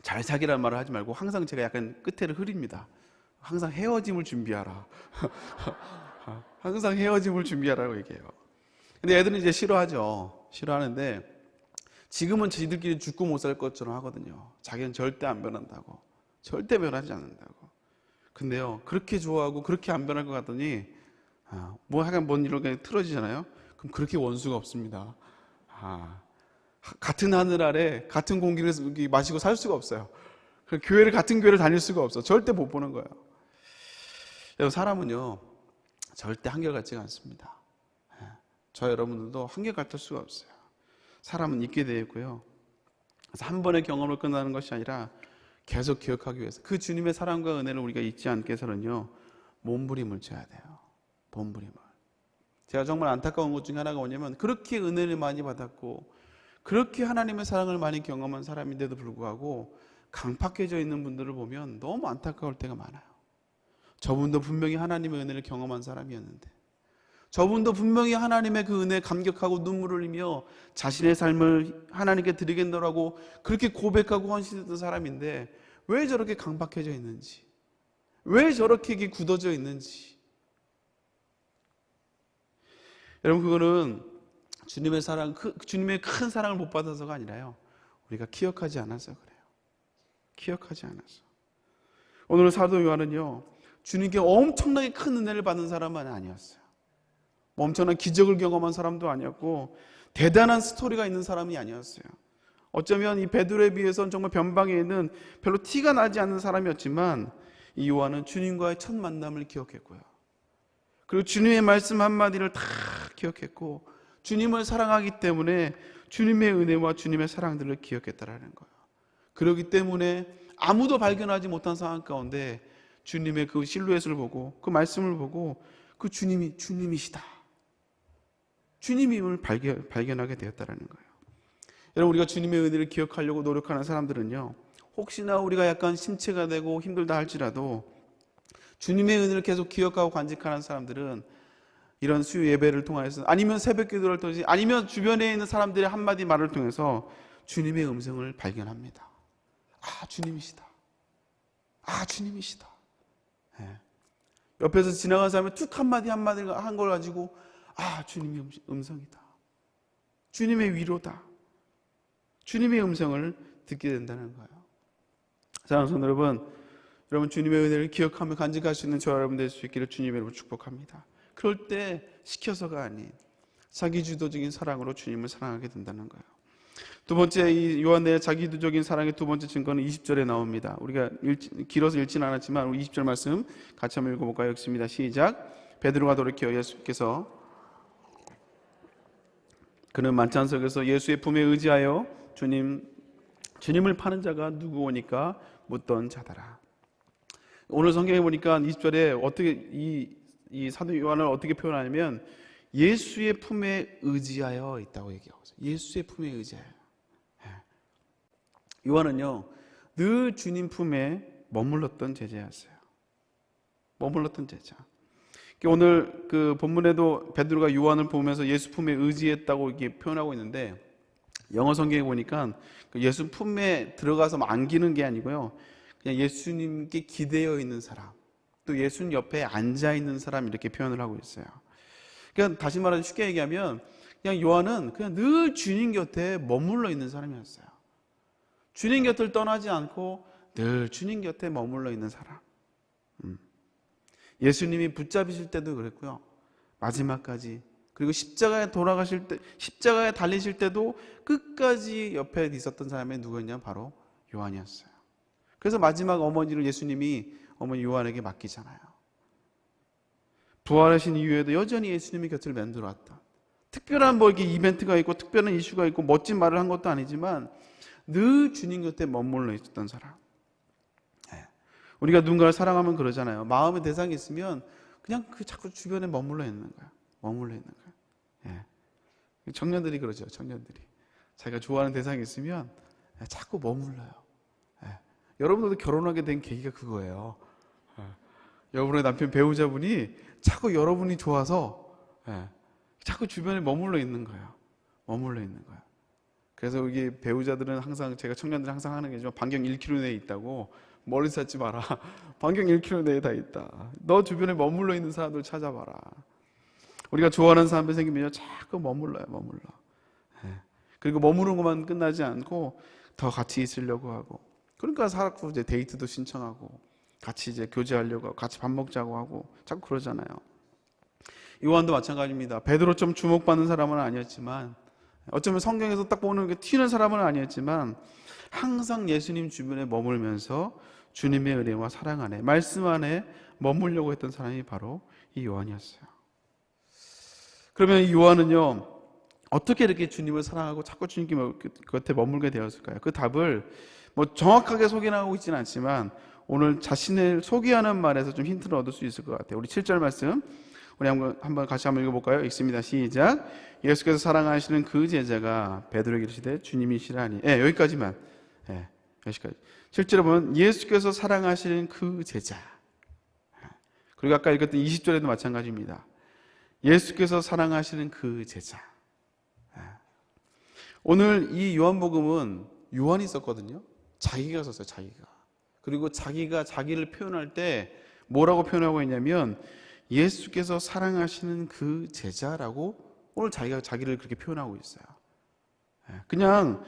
잘 사귀라는 말을 하지 말고 항상 제가 약간 끝에를 흐립니다. 항상 헤어짐을 준비하라. 항상 헤어짐을 준비하라고 얘기해요. 근데 애들은 이제 싫어하죠. 싫어하는데 지금은 저희들끼리 죽고 못 살 것처럼 하거든요. 자기는 절대 안 변한다고. 절대 변하지 않는다고. 근데요, 그렇게 좋아하고 그렇게 안 변할 것 같더니 하여간 뭔 이렇게 틀어지잖아요. 그럼 그렇게 원수가 없습니다. 같은 하늘 아래 같은 공기를 마시고 살 수가 없어요. 같은 교회를 다닐 수가 없어. 절대 못 보는 거예요. 여러분, 사람은요 절대 한결같지가 않습니다. 저 여러분들도 한결같을 수가 없어요. 사람은 있게 되어 있고요. 그래서 한 번의 경험을 끝나는 것이 아니라 계속 기억하기 위해서 그 주님의 사랑과 은혜를 우리가 잊지 않게 해서는요, 몸부림을 쳐야 돼요. 몸부림을. 제가 정말 안타까운 것 중에 하나가 뭐냐면 그렇게 은혜를 많이 받았고 그렇게 하나님의 사랑을 많이 경험한 사람인데도 불구하고 강팍해져 있는 분들을 보면 너무 안타까울 때가 많아요. 저분도 분명히 하나님의 은혜를 경험한 사람이었는데, 저분도 분명히 하나님의 그 은혜에 감격하고 눈물을 흘리며 자신의 삶을 하나님께 드리겠노라고 그렇게 고백하고 헌신했던 사람인데 왜 저렇게 강팍해져 있는지, 왜 저렇게 이게 굳어져 있는지. 여러분, 그거는 주님의 사랑, 주님의 큰 사랑을 못 받아서가 아니라요, 우리가 기억하지 않아서 그래요. 기억하지 않아서. 오늘 사도 요한은요, 주님께 엄청나게 큰 은혜를 받은 사람은 아니었어요. 엄청난 기적을 경험한 사람도 아니었고 대단한 스토리가 있는 사람이 아니었어요. 어쩌면 이 베드로에 비해서는 정말 변방에 있는 별로 티가 나지 않는 사람이었지만 이 요한은 주님과의 첫 만남을 기억했고요, 그리고 주님의 말씀 한마디를 다 기억했고 주님을 사랑하기 때문에 주님의 은혜와 주님의 사랑들을 기억했다라는 거예요. 그렇기 때문에 아무도 발견하지 못한 상황 가운데 주님의 그 실루엣을 보고 그 말씀을 보고 그 주님이 주님이시다, 주님임을 발견하게 되었다라는 거예요. 여러분, 우리가 주님의 은혜를 기억하려고 노력하는 사람들은요, 혹시나 우리가 약간 심체가 되고 힘들다 할지라도 주님의 은혜를 계속 기억하고 간직하는 사람들은 이런 수요 예배를 통해서, 아니면 새벽 기도를 통해서, 아니면 주변에 있는 사람들의 한마디 말을 통해서 주님의 음성을 발견합니다. 아, 주님이시다. 아, 주님이시다. 네. 옆에서 지나간 사람이 툭 한마디 한 걸 가지고 아, 주님의 음성이다, 주님의 위로다, 주님의 음성을 듣게 된다는 거예요. 사랑하는 성도 여러분, 주님의 은혜를 기억하며 간직할 수 있는 저와 여러분 될 수 있기를 주님의 이름으로 축복합니다. 그럴 때 시켜서가 아닌 자기주도적인 사랑으로 주님을 사랑하게 된다는 거예요. 두 번째, 이 요한의 자기주도적인 사랑의 두 번째 증거는 20절에 나옵니다. 우리가 길어서 읽지는 않았지만 우리 20절 말씀 같이 한번 읽어볼까요? 읽습니다. 시작. 베드로가 돌이켜 예수께서 그는 만찬석에서 예수의 품에 의지하여 주님을 파는 자가 누구오니까 묻던 자더라. 오늘 성경에 보니까 20절에 어떻게 이 사도 요한을 어떻게 표현하냐면 예수의 품에 의지하여 있다고 얘기하고 있어요. 예수의 품에 의지하여. 요한은요, 늘 주님 품에 머물렀던 제자였어요. 머물렀던 제자. 오늘 그 본문에도 베드로가 요한을 보면서 예수 품에 의지했다고 이렇게 표현하고 있는데, 영어 성경에 보니까 예수 품에 들어가서 안기는 게 아니고요, 그냥 예수님께 기대어 있는 사람, 또 예수님 옆에 앉아 있는 사람, 이렇게 표현을 하고 있어요. 그러니까 다시 말해서 쉽게 얘기하면 그냥 요한은 그냥 늘 주님 곁에 머물러 있는 사람이었어요. 주님 곁을 떠나지 않고 늘 주님 곁에 머물러 있는 사람. 예수님이 붙잡으실 때도 그랬고요, 마지막까지, 그리고 십자가에 돌아가실 때, 십자가에 달리실 때도 끝까지 옆에 있었던 사람이 누구였냐? 바로 요한이었어요. 그래서 마지막 어머니를 예수님이 어머니 요한에게 맡기잖아요. 부활하신 이후에도 여전히 예수님의 곁을 만들어 왔다. 특별한 이렇게 이벤트가 있고 특별한 이슈가 있고 멋진 말을 한 것도 아니지만 늘 주님 곁에 머물러 있었던 사람. 우리가 누군가를 사랑하면 그러잖아요. 마음의 대상이 있으면 그냥 자꾸 주변에 머물러 있는 거야. 머물러 있는 거야. 청년들이 그러죠. 청년들이 자기가 좋아하는 대상이 있으면 자꾸 머물러요. 여러분들도 결혼하게 된 계기가 그거예요. 여러분의 남편 배우자분이 자꾸 여러분이 좋아서 자꾸 주변에 머물러 있는 거예요. 머물러 있는 거야. 그래서 이게 배우자들은 항상, 제가 청년들 항상 하는 게죠, 반경 1km 내에 있다고. 머리 찾지 마라. 반경 1km 내에 다 있다. 너 주변에 머물러 있는 사람들 찾아봐라. 우리가 좋아하는 사람들 생기면 자꾸 머물러요. 머물러. 그리고 머무는 것만 끝나지 않고 더 같이 있으려고 하고, 그러니까 자꾸 이제 데이트도 신청하고 같이 이제 교제하려고 하고 같이 밥 먹자고 하고 자꾸 그러잖아요. 요한도 마찬가지입니다. 베드로처럼 주목받는 사람은 아니었지만, 어쩌면 성경에서 딱 보는 게 튀는 사람은 아니었지만 항상 예수님 주변에 머물면서 주님의 은혜와 사랑 안에, 말씀 안에 머물려고 했던 사람이 바로 이 요한이었어요. 그러면 이 요한은요, 어떻게 이렇게 주님을 사랑하고 자꾸 주님 곁에 머물게 되었을까요? 그 답을 정확하게 소개하고 있지는 않지만 오늘 자신을 소개하는 말에서 좀 힌트를 얻을 수 있을 것 같아요. 우리 7절 말씀 우리 한번 같이 한번 읽어볼까요? 읽습니다. 시작. 예수께서 사랑하시는 그 제자가 베드로에게 이르시되 주님이시라니. 여기까지만. 여기까지. 실제로 보면 예수께서 사랑하시는 그 제자. 그리고 아까 읽었던 20절에도 마찬가지입니다. 예수께서 사랑하시는 그 제자. 오늘 이 요한복음은 요한이 썼거든요. 자기가 썼어요. 자기가. 그리고 자기가 자기를 표현할 때 뭐라고 표현하고 있냐면 예수께서 사랑하시는 그 제자라고 오늘 자기가 자기를 그렇게 표현하고 있어요. 그냥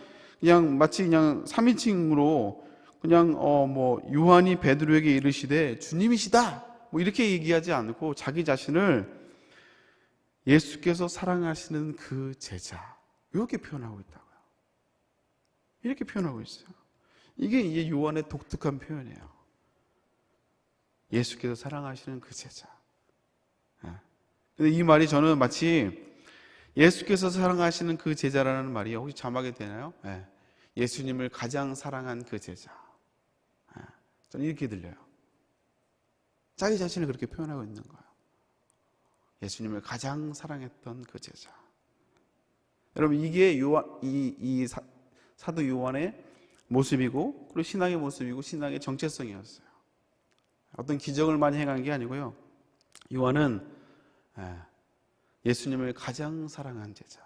마치 그냥 3인칭으로 그냥 요한이 베드로에게 이르시되 주님이시다 뭐 이렇게 얘기하지 않고 자기 자신을 예수께서 사랑하시는 그 제자 이렇게 표현하고 있다고요. 이렇게 표현하고 있어요. 이게 이제 요한의 독특한 표현이에요. 예수께서 사랑하시는 그 제자. 근데 이 말이 저는 마치 예수께서 사랑하시는 그 제자라는 말이 혹시 자막에 되나요? 예수님을 가장 사랑한 그 제자. 저는 이렇게 들려요. 자기 자신을 그렇게 표현하고 있는 거예요. 예수님을 가장 사랑했던 그 제자. 여러분 이게 사도 요한의 모습이고 그리고 신앙의 모습이고 신앙의 정체성이었어요. 어떤 기적을 많이 행한 게 아니고요. 요한은 예수님을 가장 사랑한 제자,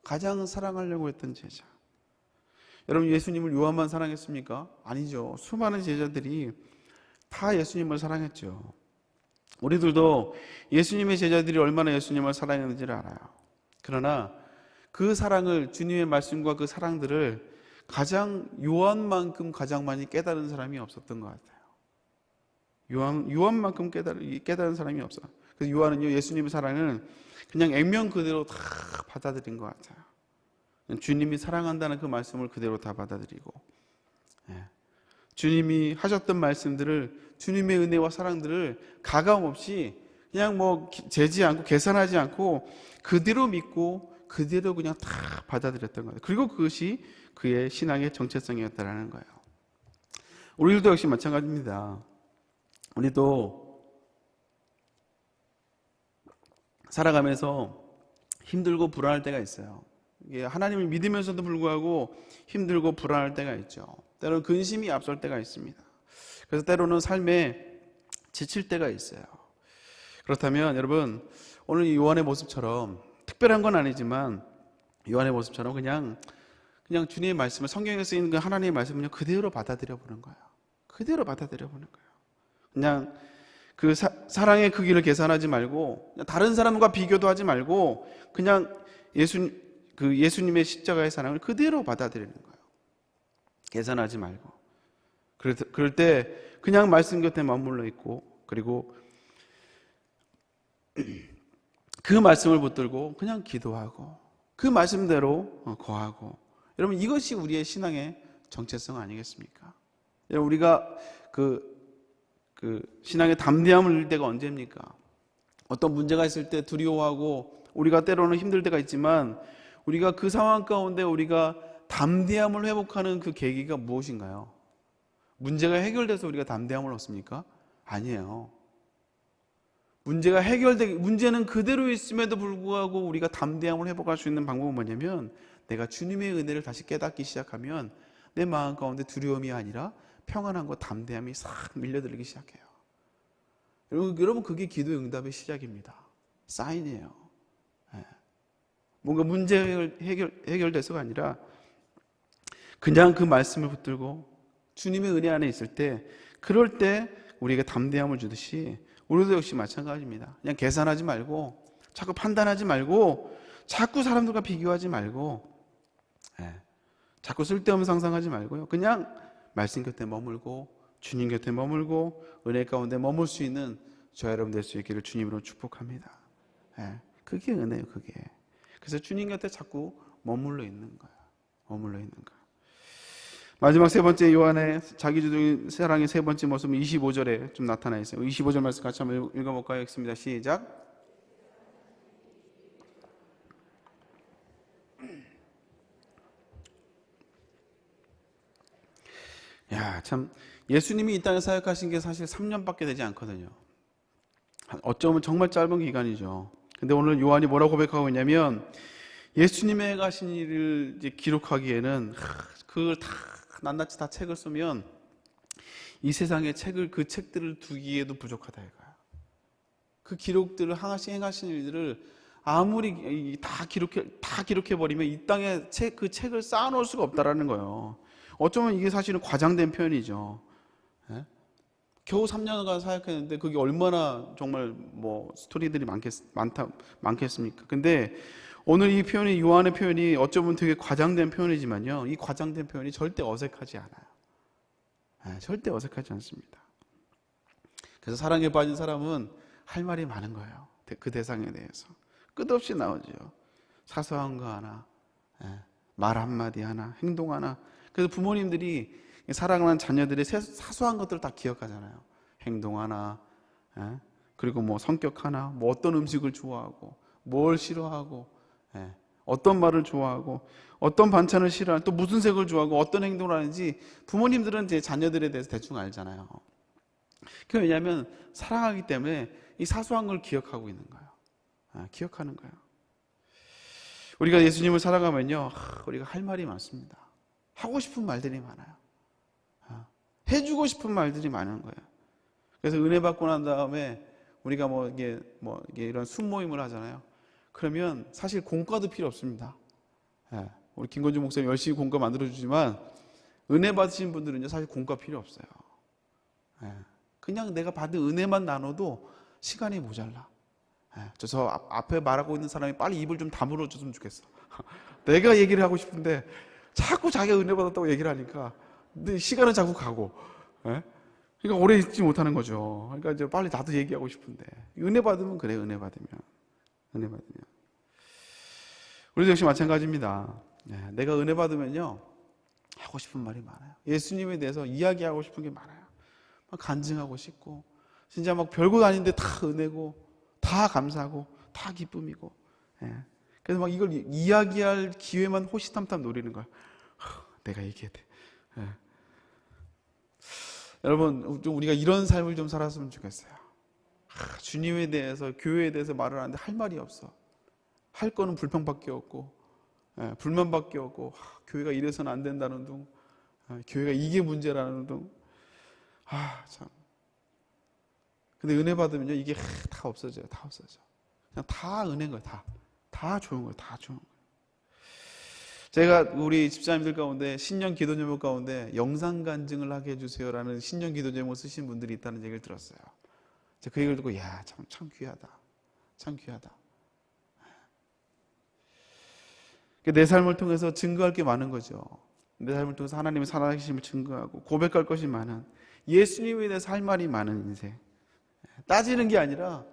가장 사랑하려고 했던 제자. 여러분 예수님을 요한만 사랑했습니까? 아니죠. 수많은 제자들이 다 예수님을 사랑했죠. 우리들도 예수님의 제자들이 얼마나 예수님을 사랑했는지를 알아요. 그러나 그 사랑을, 주님의 말씀과 그 사랑들을 가장 요한만큼 가장 많이 깨달은 사람이 없었던 것 같아요. 요한만큼 깨달은 사람이 없어요. 그래서 요한은요, 예수님의 사랑을 그냥 액면 그대로 다 받아들인 것 같아요. 주님이 사랑한다는 그 말씀을 그대로 다 받아들이고, 주님이 하셨던 말씀들을, 주님의 은혜와 사랑들을 가감 없이 그냥 재지 않고 계산하지 않고 그대로 믿고 그대로 그냥 다 받아들였던 거예요. 그리고 그것이 그의 신앙의 정체성이었다라는 거예요. 우리들도 역시 마찬가지입니다. 우리도 살아가면서 힘들고 불안할 때가 있어요. 하나님을 믿으면서도 불구하고 힘들고 불안할 때가 있죠. 때로는 근심이 앞설 때가 있습니다. 그래서 때로는 삶에 지칠 때가 있어요. 그렇다면 여러분 오늘 이 요한의 모습처럼 특별한 건 아니지만 요한의 모습처럼 그냥 주님의 말씀을, 성경에 쓰이는 그 하나님의 말씀을 그대로 받아들여 보는 거예요. 그대로 받아들여 보는 거예요. 그냥 그 사랑의 크기를 계산하지 말고 다른 사람과 비교도 하지 말고 그냥 예수님의 십자가의 사랑을 그대로 받아들이는 거예요. 계산하지 말고. 그럴 때 그냥 말씀 곁에 머물러 있고, 그리고 그 말씀을 붙들고 그냥 기도하고 그 말씀대로 거하고. 여러분 이것이 우리의 신앙의 정체성 아니겠습니까? 여러분 우리가 그 신앙의 담대함을 잃을 때가 언제입니까? 어떤 문제가 있을 때 두려워하고 우리가 때로는 힘들 때가 있지만 우리가 그 상황 가운데 우리가 담대함을 회복하는 그 계기가 무엇인가요? 문제가 해결돼서 우리가 담대함을 얻습니까? 아니에요. 문제는 그대로 있음에도 불구하고 우리가 담대함을 회복할 수 있는 방법은 뭐냐면 내가 주님의 은혜를 다시 깨닫기 시작하면 내 마음 가운데 두려움이 아니라 평안함과 담대함이 싹 밀려들기 시작해요. 여러분 그게 기도의 응답의 시작입니다. 사인이에요. 뭔가 문제 해결돼서가 아니라 그냥 그 말씀을 붙들고 주님의 은혜 안에 있을 때, 그럴 때 우리에게 담대함을 주듯이 우리도 역시 마찬가지입니다. 그냥 계산하지 말고 자꾸 판단하지 말고 자꾸 사람들과 비교하지 말고 자꾸 쓸데없는 상상하지 말고요. 그냥 말씀 곁에 머물고 주님 곁에 머물고 은혜 가운데 머물 수 있는 저 여러분 될 수 있기를 주님으로 축복합니다. 그게 은혜예요. 그게. 그래서 주님 곁에 자꾸 머물러 있는 거야. 머물러 있는 거야. 마지막 세 번째 요한의 자기주도적인 사랑의 세 번째 모습은 25절에 좀 나타나 있어요. 25절 말씀 같이 한번 읽어볼까요? 읽습니다. 시작. 참 예수님이 이 땅에 사역하신 게 사실 3년밖에 되지 않거든요. 어쩌면 정말 짧은 기간이죠. 근데 오늘 요한이 뭐라고 고백하고 있냐면 예수님의 가신 일을 이제 기록하기에는 그걸 다 낱낱이 다 책을 쓰면 이 세상에 그 책들을 두기에도 부족하다 이거야. 그 기록들을 하나씩 행하신 일들을 아무리 다 기록해 버리면 이 땅에 그 책을 쌓아놓을 수가 없다라는 거예요. 어쩌면 이게 사실은 과장된 표현이죠. 예? 겨우 3년간 사역했는데 그게 얼마나 정말 뭐 스토리들이 많겠습니까? 근데 오늘 이 표현이, 요한의 표현이 어쩌면 되게 과장된 표현이지만요, 이 과장된 표현이 절대 어색하지 않아요. 절대 어색하지 않습니다. 그래서 사랑에 빠진 사람은 할 말이 많은 거예요. 그 대상에 대해서 끝없이 나오죠. 사소한 거 하나, 말 한마디 하나, 행동 하나. 그래서 부모님들이 사랑하는 자녀들의 사소한 것들을 다 기억하잖아요. 행동 하나, 그리고 뭐 성격 하나, 뭐 어떤 음식을 좋아하고, 뭘 싫어하고, 어떤 말을 좋아하고, 어떤 반찬을 싫어하고, 또 무슨 색을 좋아하고, 어떤 행동을 하는지 부모님들은 제 자녀들에 대해서 대충 알잖아요. 그게 왜냐하면 사랑하기 때문에 이 사소한 걸 기억하고 있는 거예요. 기억하는 거예요. 우리가 예수님을 사랑하면요, 우리가 할 말이 많습니다. 하고 싶은 말들이 많아요. 해주고 싶은 말들이 많은 거예요. 그래서 은혜 받고 난 다음에 우리가 이게 이런 순모임을 하잖아요. 그러면 사실 공과도 필요 없습니다. 우리 김건주 목사님 열심히 공과 만들어주지만 은혜 받으신 분들은요, 사실 공과 필요 없어요. 그냥 내가 받은 은혜만 나눠도 시간이 모자라. 저 앞에 말하고 있는 사람이 빨리 입을 좀 다물어 줬으면 좋겠어. 내가 얘기를 하고 싶은데 자꾸 자기가 은혜 받았다고 얘기를 하니까 근데 시간은 자꾸 가고, 그러니까 오래 있지 못하는 거죠. 그러니까 이제 빨리 나도 얘기하고 싶은데, 은혜 받으면 그래. 은혜 받으면 우리도 역시 마찬가지입니다. 내가 은혜 받으면요, 하고 싶은 말이 많아요. 예수님에 대해서 이야기하고 싶은 게 많아요. 막 간증하고 싶고, 진짜 막 별것 아닌데 다 은혜고, 다 감사하고, 다 기쁨이고. 그래서 막 이걸 이야기할 기회만 호시탐탐 노리는 거야. 내가 얘기해야 돼. 여러분, 좀 우리가 이런 삶을 좀 살았으면 좋겠어요. 주님에 대해서, 교회에 대해서 말을 하는데 할 말이 없어. 할 거는 불평밖에 없고, 불만밖에 없고, 교회가 이래서는 안 된다는 둥, 교회가 이게 문제라는 둥. 참. 근데 은혜 받으면요, 이게 다 없어져요. 다 없어져. 그냥 다 은혜인 거예요. 다 좋은 거예요. 다 좋은 거예요. 제가 우리 집사님들 가운데 신년 기도 제목 가운데 영상 간증을 하게 해주세요라는 신년 기도 제목 쓰신 분들이 있다는 얘기를 들었어요. 제가 그 얘기를 듣고 참 귀하다. 참 귀하다. 내 삶을 통해서 증거할 게 많은 거죠. 내 삶을 통해서 하나님의 살아계심을 증거하고 고백할 것이 많은, 예수님에 대해서 할 말이 많은 인생. 따지는 게 아니라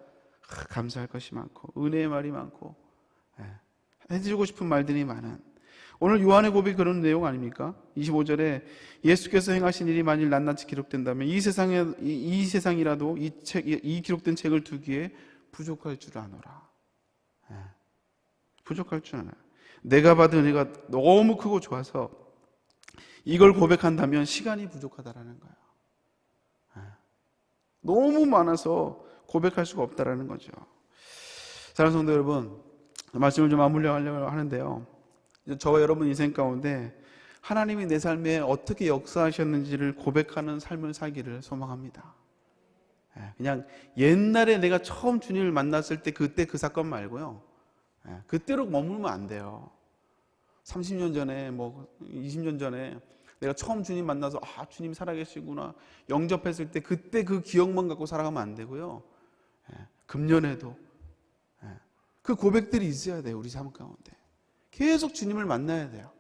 감사할 것이 많고 은혜의 말이 많고 해주고 싶은 말들이 많은, 오늘 요한의 고백이 그런 내용 아닙니까? 25절에 예수께서 행하신 일이 만일 낱낱이 기록된다면 이 세상이라도 이 기록된 책을 두기에 부족할 줄 아노라. 부족할 줄 아노라. 내가 받은 은혜가 너무 크고 좋아서 이걸 고백한다면 시간이 부족하다라는 거예요. 너무 많아서 고백할 수가 없다라는 거죠. 사랑하는 성도 여러분, 말씀을 좀 마무리하려고 하는데요, 저와 여러분 인생 가운데 하나님이 내 삶에 어떻게 역사하셨는지를 고백하는 삶을 살기를 소망합니다. 그냥 옛날에 내가 처음 주님을 만났을 때 그때 그 사건 말고요, 그때로 머물면 안 돼요. 30년 전에 20년 전에 내가 처음 주님 만나서 주님 살아계시구나 영접했을 때 그때 그 기억만 갖고 살아가면 안 되고요, 금년에도 그 고백들이 있어야 돼요. 우리 삶 가운데 계속 주님을 만나야 돼요.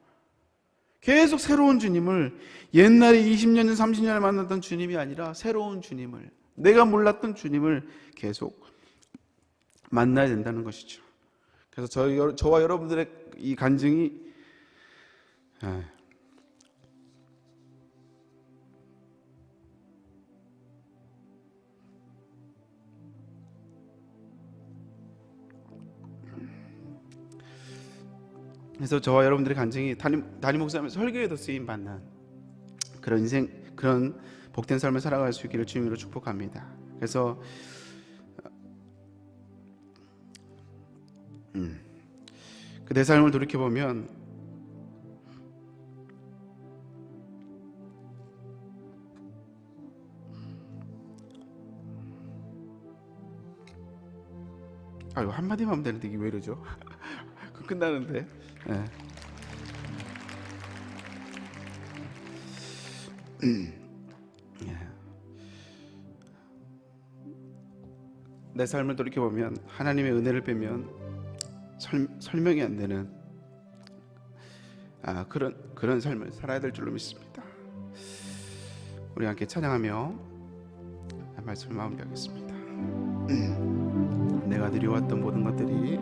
계속 새로운 주님을, 옛날에 20년 전 30년에 만났던 주님이 아니라 새로운 주님을, 내가 몰랐던 주님을 계속 만나야 된다는 것이죠. 그래서 저와 여러분들의 이 간증이 그래서 저와 여러분들의 간증이 담임 목사님 설교에도 쓰임 받는 그런 인생, 그런 복된 삶을 살아갈 수 있기를 주님으로 축복합니다. 그래서 그 내 삶을 돌이켜보면 이거 한마디만 하면 되는데 이게 왜 이러죠? 그 끝나는데. 네. 내 삶을 돌이켜보면 하나님의 은혜를 빼면 설명이 안 되는 그런 삶을 살아야 될 줄로 믿습니다. 우리 함께 찬양하며 말씀을 마무리하겠습니다. 내가 드려왔던 모든 것들이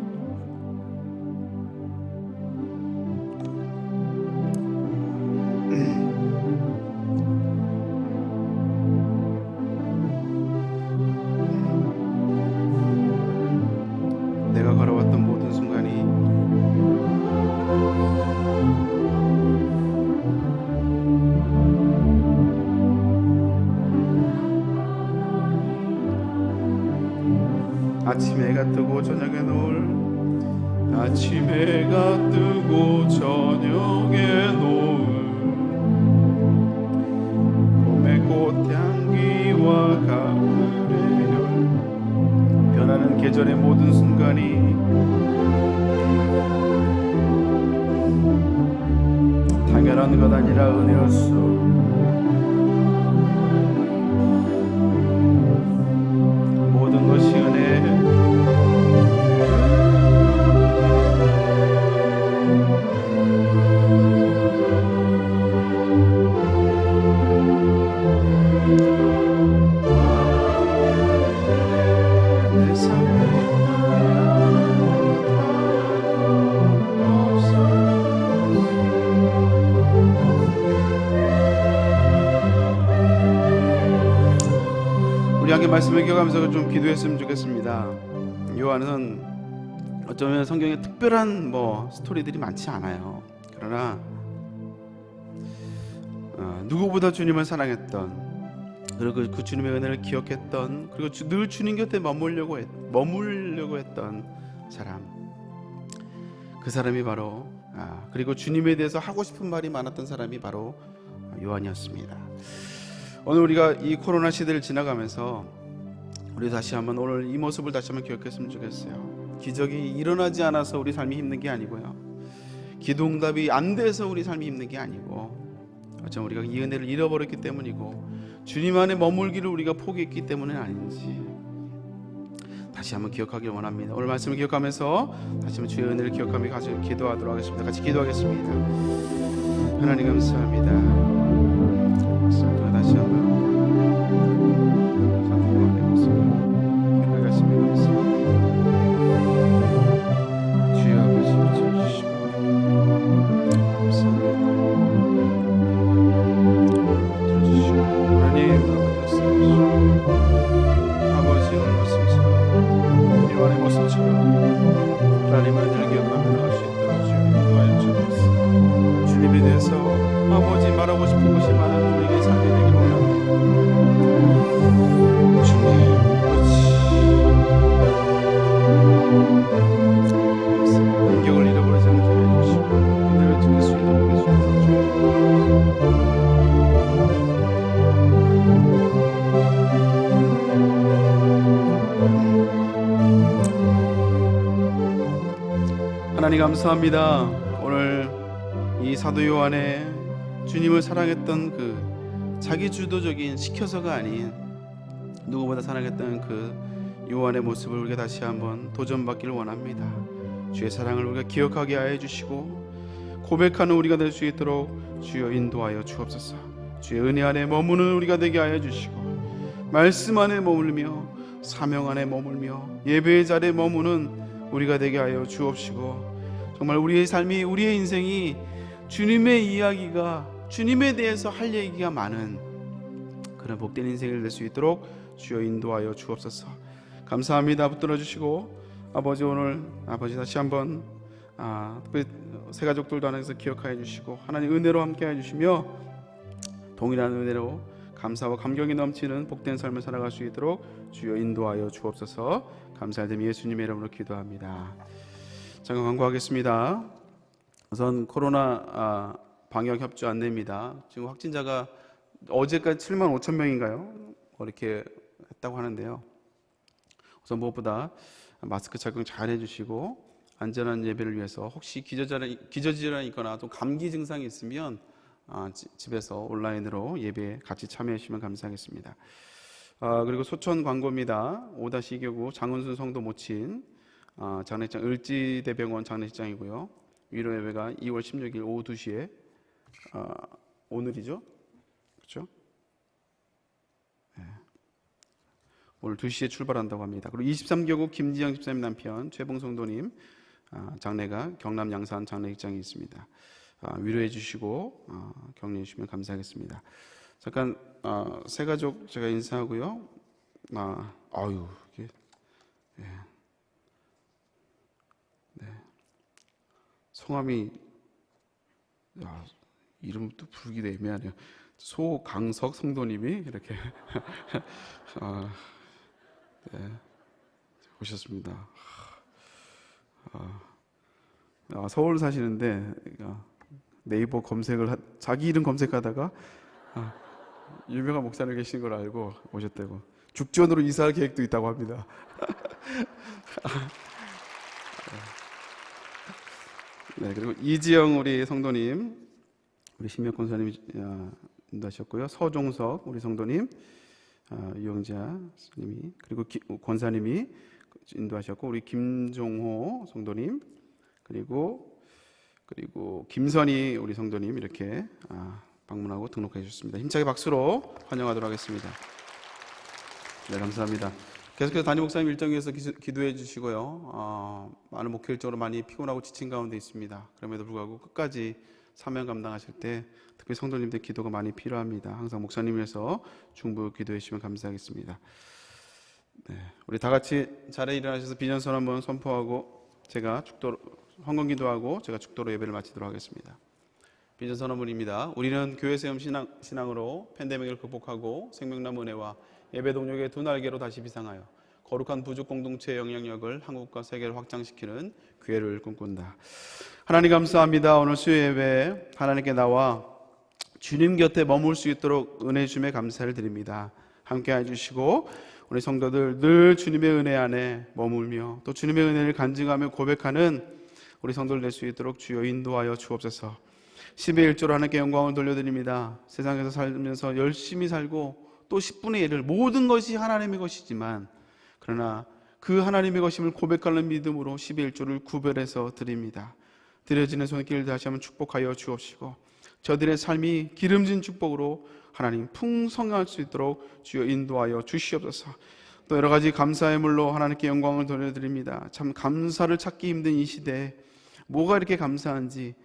내가 걸어왔던 모든 순간이 아침 해가 뜨고 저녁에 노을 아침 해가 뜨고 저녁에 노을 봄의 꽃향기와 가을의 열 변하는 계절의 모든 순간이 당연한 것 아니라 은혜였소. 모든 것이 은혜. 내 삶에 우리 함께 말씀을 기억하면서 좀 기도했으면 좋겠습니다. 요한은 어쩌면 성경에 특별한 스토리들이 많지 않아요. 그러나 누구보다 주님을 사랑했던, 그리고 그 주님의 은혜를 기억했던, 그리고 늘 주님 곁에 머물려고 했던 사람, 그 사람이 바로 그리고 주님에 대해서 하고 싶은 말이 많았던 사람이 바로 요한이었습니다. 오늘 우리가 이 코로나 시대를 지나가면서 우리 다시 한번 오늘 이 모습을 다시 한번 기억했으면 좋겠어요. 기적이 일어나지 않아서 우리 삶이 힘든 게 아니고요, 기도응답이 안 돼서 우리 삶이 힘든 게 아니고, 어쩌면 우리가 이 은혜를 잃어버렸기 때문이고 주님 안에 머물기를 우리가 포기했기 때문은 아닌지 다시 한번 기억하길 원합니다. 오늘 말씀을 기억하면서 다시 한번 주의 은혜를 기억하며 같이 기도하도록 하겠습니다. 같이 기도하겠습니다. 하나님 감사합니다. 다시 한번 주여 아버지 주시고 감사합니다. 들어주시고 하나님 아버지의 모습처럼 요한의 모습처럼 하나님을 늘 기억하며 나갈 수 있도록 주여 인도하여 주옵소서. 주님에 대해서 아버지 말하고 싶은 것이 많은 우리에게 삶이 되기를 원합니다. 주님 아버지 공격을 잃어버리지 않게 해주시고 그대로 지킬 수 있도록 해주시옵소서. 하나님 감사합니다. 오늘 이 사도 요한의 주님을 사랑했던 그 자기 주도적인 시켜서가 아닌 누구보다 사랑했던 그 요한의 모습을 우리가 다시 한번 도전받기를 원합니다. 주의 사랑을 우리가 기억하게 하여 주시고 고백하는 우리가 될 수 있도록 주여 인도하여 주옵소서. 주의 은혜 안에 머무는 우리가 되게 하여 주시고 말씀 안에 머물며 사명 안에 머물며 예배의 자리에 머무는 우리가 되게 하여 주옵시고, 정말 우리의 삶이, 우리의 인생이 주님의 이야기가, 주님에 대해서 할 얘기가 많은 그런 복된 인생이 될 수 있도록 주여 인도하여 주옵소서. 감사합니다. 붙들어 주시고 아버지, 오늘 아버지 다시 한번 특별히 새 가족들도 안에서 기억하여 주시고 하나님 은혜로 함께 해 주시며 동일한 은혜로 감사와 감격이 넘치는 복된 삶을 살아갈 수 있도록 주여 인도하여 주옵소서. 감사드리며 예수님의 이름으로 기도합니다. 잠깐 광고하겠습니다. 우선 코로나 방역 협조 안내입니다. 지금 확진자가 어제까지 7만 5천 명인가요? 이렇게 했다고 하는데요. 우선 무엇보다 마스크 착용 잘 해주시고 안전한 예배를 위해서 혹시 기저질환이 있거나 또 감기 증상이 있으면 집에서 온라인으로 예배에 같이 참여해 주시면 감사하겠습니다. 그리고 소천 광고입니다. 5-2교구 장은순 성도 모친 장례식장 을지대병원 장례식장이고요. 위로 예배가 2월 16일 오후 2시에 오늘이죠? 그렇죠? 네. 오늘 2시에 출발한다고 합니다. 그리고 23교구 김지영 집사님 남편 최봉 성도님 장례가 경남 양산 장례식장에 있습니다. 위로해 주시고 격려해 주시면 감사하겠습니다. 잠깐 새 가족 제가 인사하고요. 이게 성함이 이름도 부르기도 애매하네요. 소강석 성도님이 이렇게 오셨습니다. 서울 사시는데 네이버 검색을 자기 이름 검색하다가 유명한 목사님 계신 걸 알고 오셨다고. 죽전으로 이사할 계획도 있다고 합니다. 네, 그리고 이지영 우리 성도님, 우리 신명 권사님이 인도하셨고요. 서종석 우리 성도님, 유영자 스님이, 그리고 권사님이 인도하셨고, 우리 김종호 성도님, 그리고 김선희 우리 성도님 이렇게 방문하고 등록해 주셨습니다. 힘차게 박수로 환영하도록 하겠습니다. 네, 감사합니다. 계속해서 담임 목사님 일정 위해서 기도해 주시고요. 많은 목회 일정으로 많이 피곤하고 지친 가운데 있습니다. 그럼에도 불구하고 끝까지 사명 감당하실 때 특히 성도님들 기도가 많이 필요합니다. 항상 목사님 위해서 중보 기도해 주시면 감사하겠습니다. 네, 우리 다 같이 자리에 일어나셔서 비전선 한번 선포하고 제가 헌금 기도하고 제가 축도로 예배를 마치도록 하겠습니다. 비전선 헌물입니다. 우리는 교회 세움 신앙으로 팬데믹을 극복하고 생명나무 은혜와 예배 동력의 두 날개로 다시 비상하여 거룩한 부족 공동체의 영향력을 한국과 세계를 확장시키는 교회를 꿈꾼다. 하나님 감사합니다. 오늘 수요 예배에 하나님께 나와 주님 곁에 머물 수 있도록 은혜 주심에 감사를 드립니다. 함께 해주시고 우리 성도들 늘 주님의 은혜 안에 머물며 또 주님의 은혜를 간증하며 고백하는 우리 성도들 될 수 있도록 주여 인도하여 주옵소서. 10의 1조로 하나님께 영광을 돌려드립니다. 세상에서 살면서 열심히 살고 또 10분의 1을 모든 것이 하나님의 것이지만 그러나 그 하나님의 것임을 고백하는 믿음으로 10의 1조를 구별해서 드립니다. 드려지는 손길을 다시 한번 축복하여 주옵시고 저들의 삶이 기름진 축복으로 하나님 풍성할 수 있도록 주여 인도하여 주시옵소서. 또 여러 가지 감사의 물로 하나님께 영광을 돌려드립니다. 참 감사를 찾기 힘든 이 시대에 뭐가 이렇게 감사한지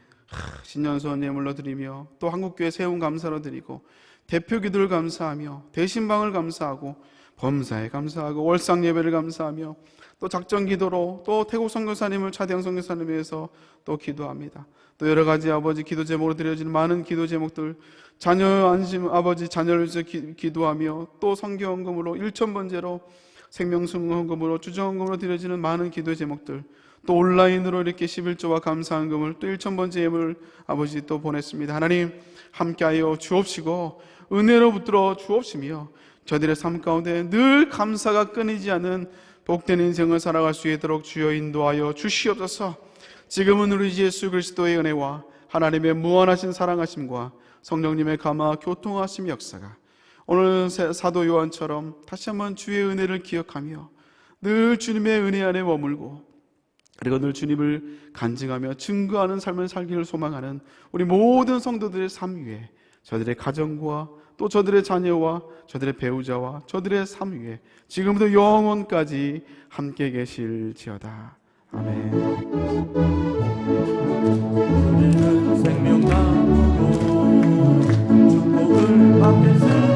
신년소원 예물로 드리며 또 한국교회 세운 감사로 드리고 대표 기도를 감사하며 대신방을 감사하고 범사에 감사하고 월상 예배를 감사하며 또 작전 기도로 또 태국 선교사님을 차대영 선교사님 위해서 또 기도합니다. 또 여러 가지 아버지 기도 제목으로 드려지는 많은 기도 제목들 자녀 안심 아버지 자녀를 위해서 기도하며 또 성교헌금으로 1,000번제로 생명수흥헌금으로 주정헌금으로 드려지는 많은 기도 제목들 또 온라인으로 이렇게 11조와 감사헌금을 또 1,000번째 예물 아버지 또 보냈습니다. 하나님 함께하여 주옵시고 은혜로 붙들어 주옵시며 저들의 삶 가운데 늘 감사가 끊이지 않는 복된 인생을 살아갈 수 있도록 주여 인도하여 주시옵소서. 지금은 우리 예수 그리스도의 은혜와 하나님의 무한하신 사랑하심과 성령님의 감화 교통하심 역사가 오늘 사도 요한처럼 다시 한번 주의 은혜를 기억하며 늘 주님의 은혜 안에 머물고 그리고 늘 주님을 간증하며 증거하는 삶을 살기를 소망하는 우리 모든 성도들의 삶 위에 저들의 가정과 또 저들의 자녀와 저들의 배우자와 저들의 삶 위에 지금부터 영원까지 함께 계실지어다. 아멘. 우리는 생명나무로 축복을 받겠습니다.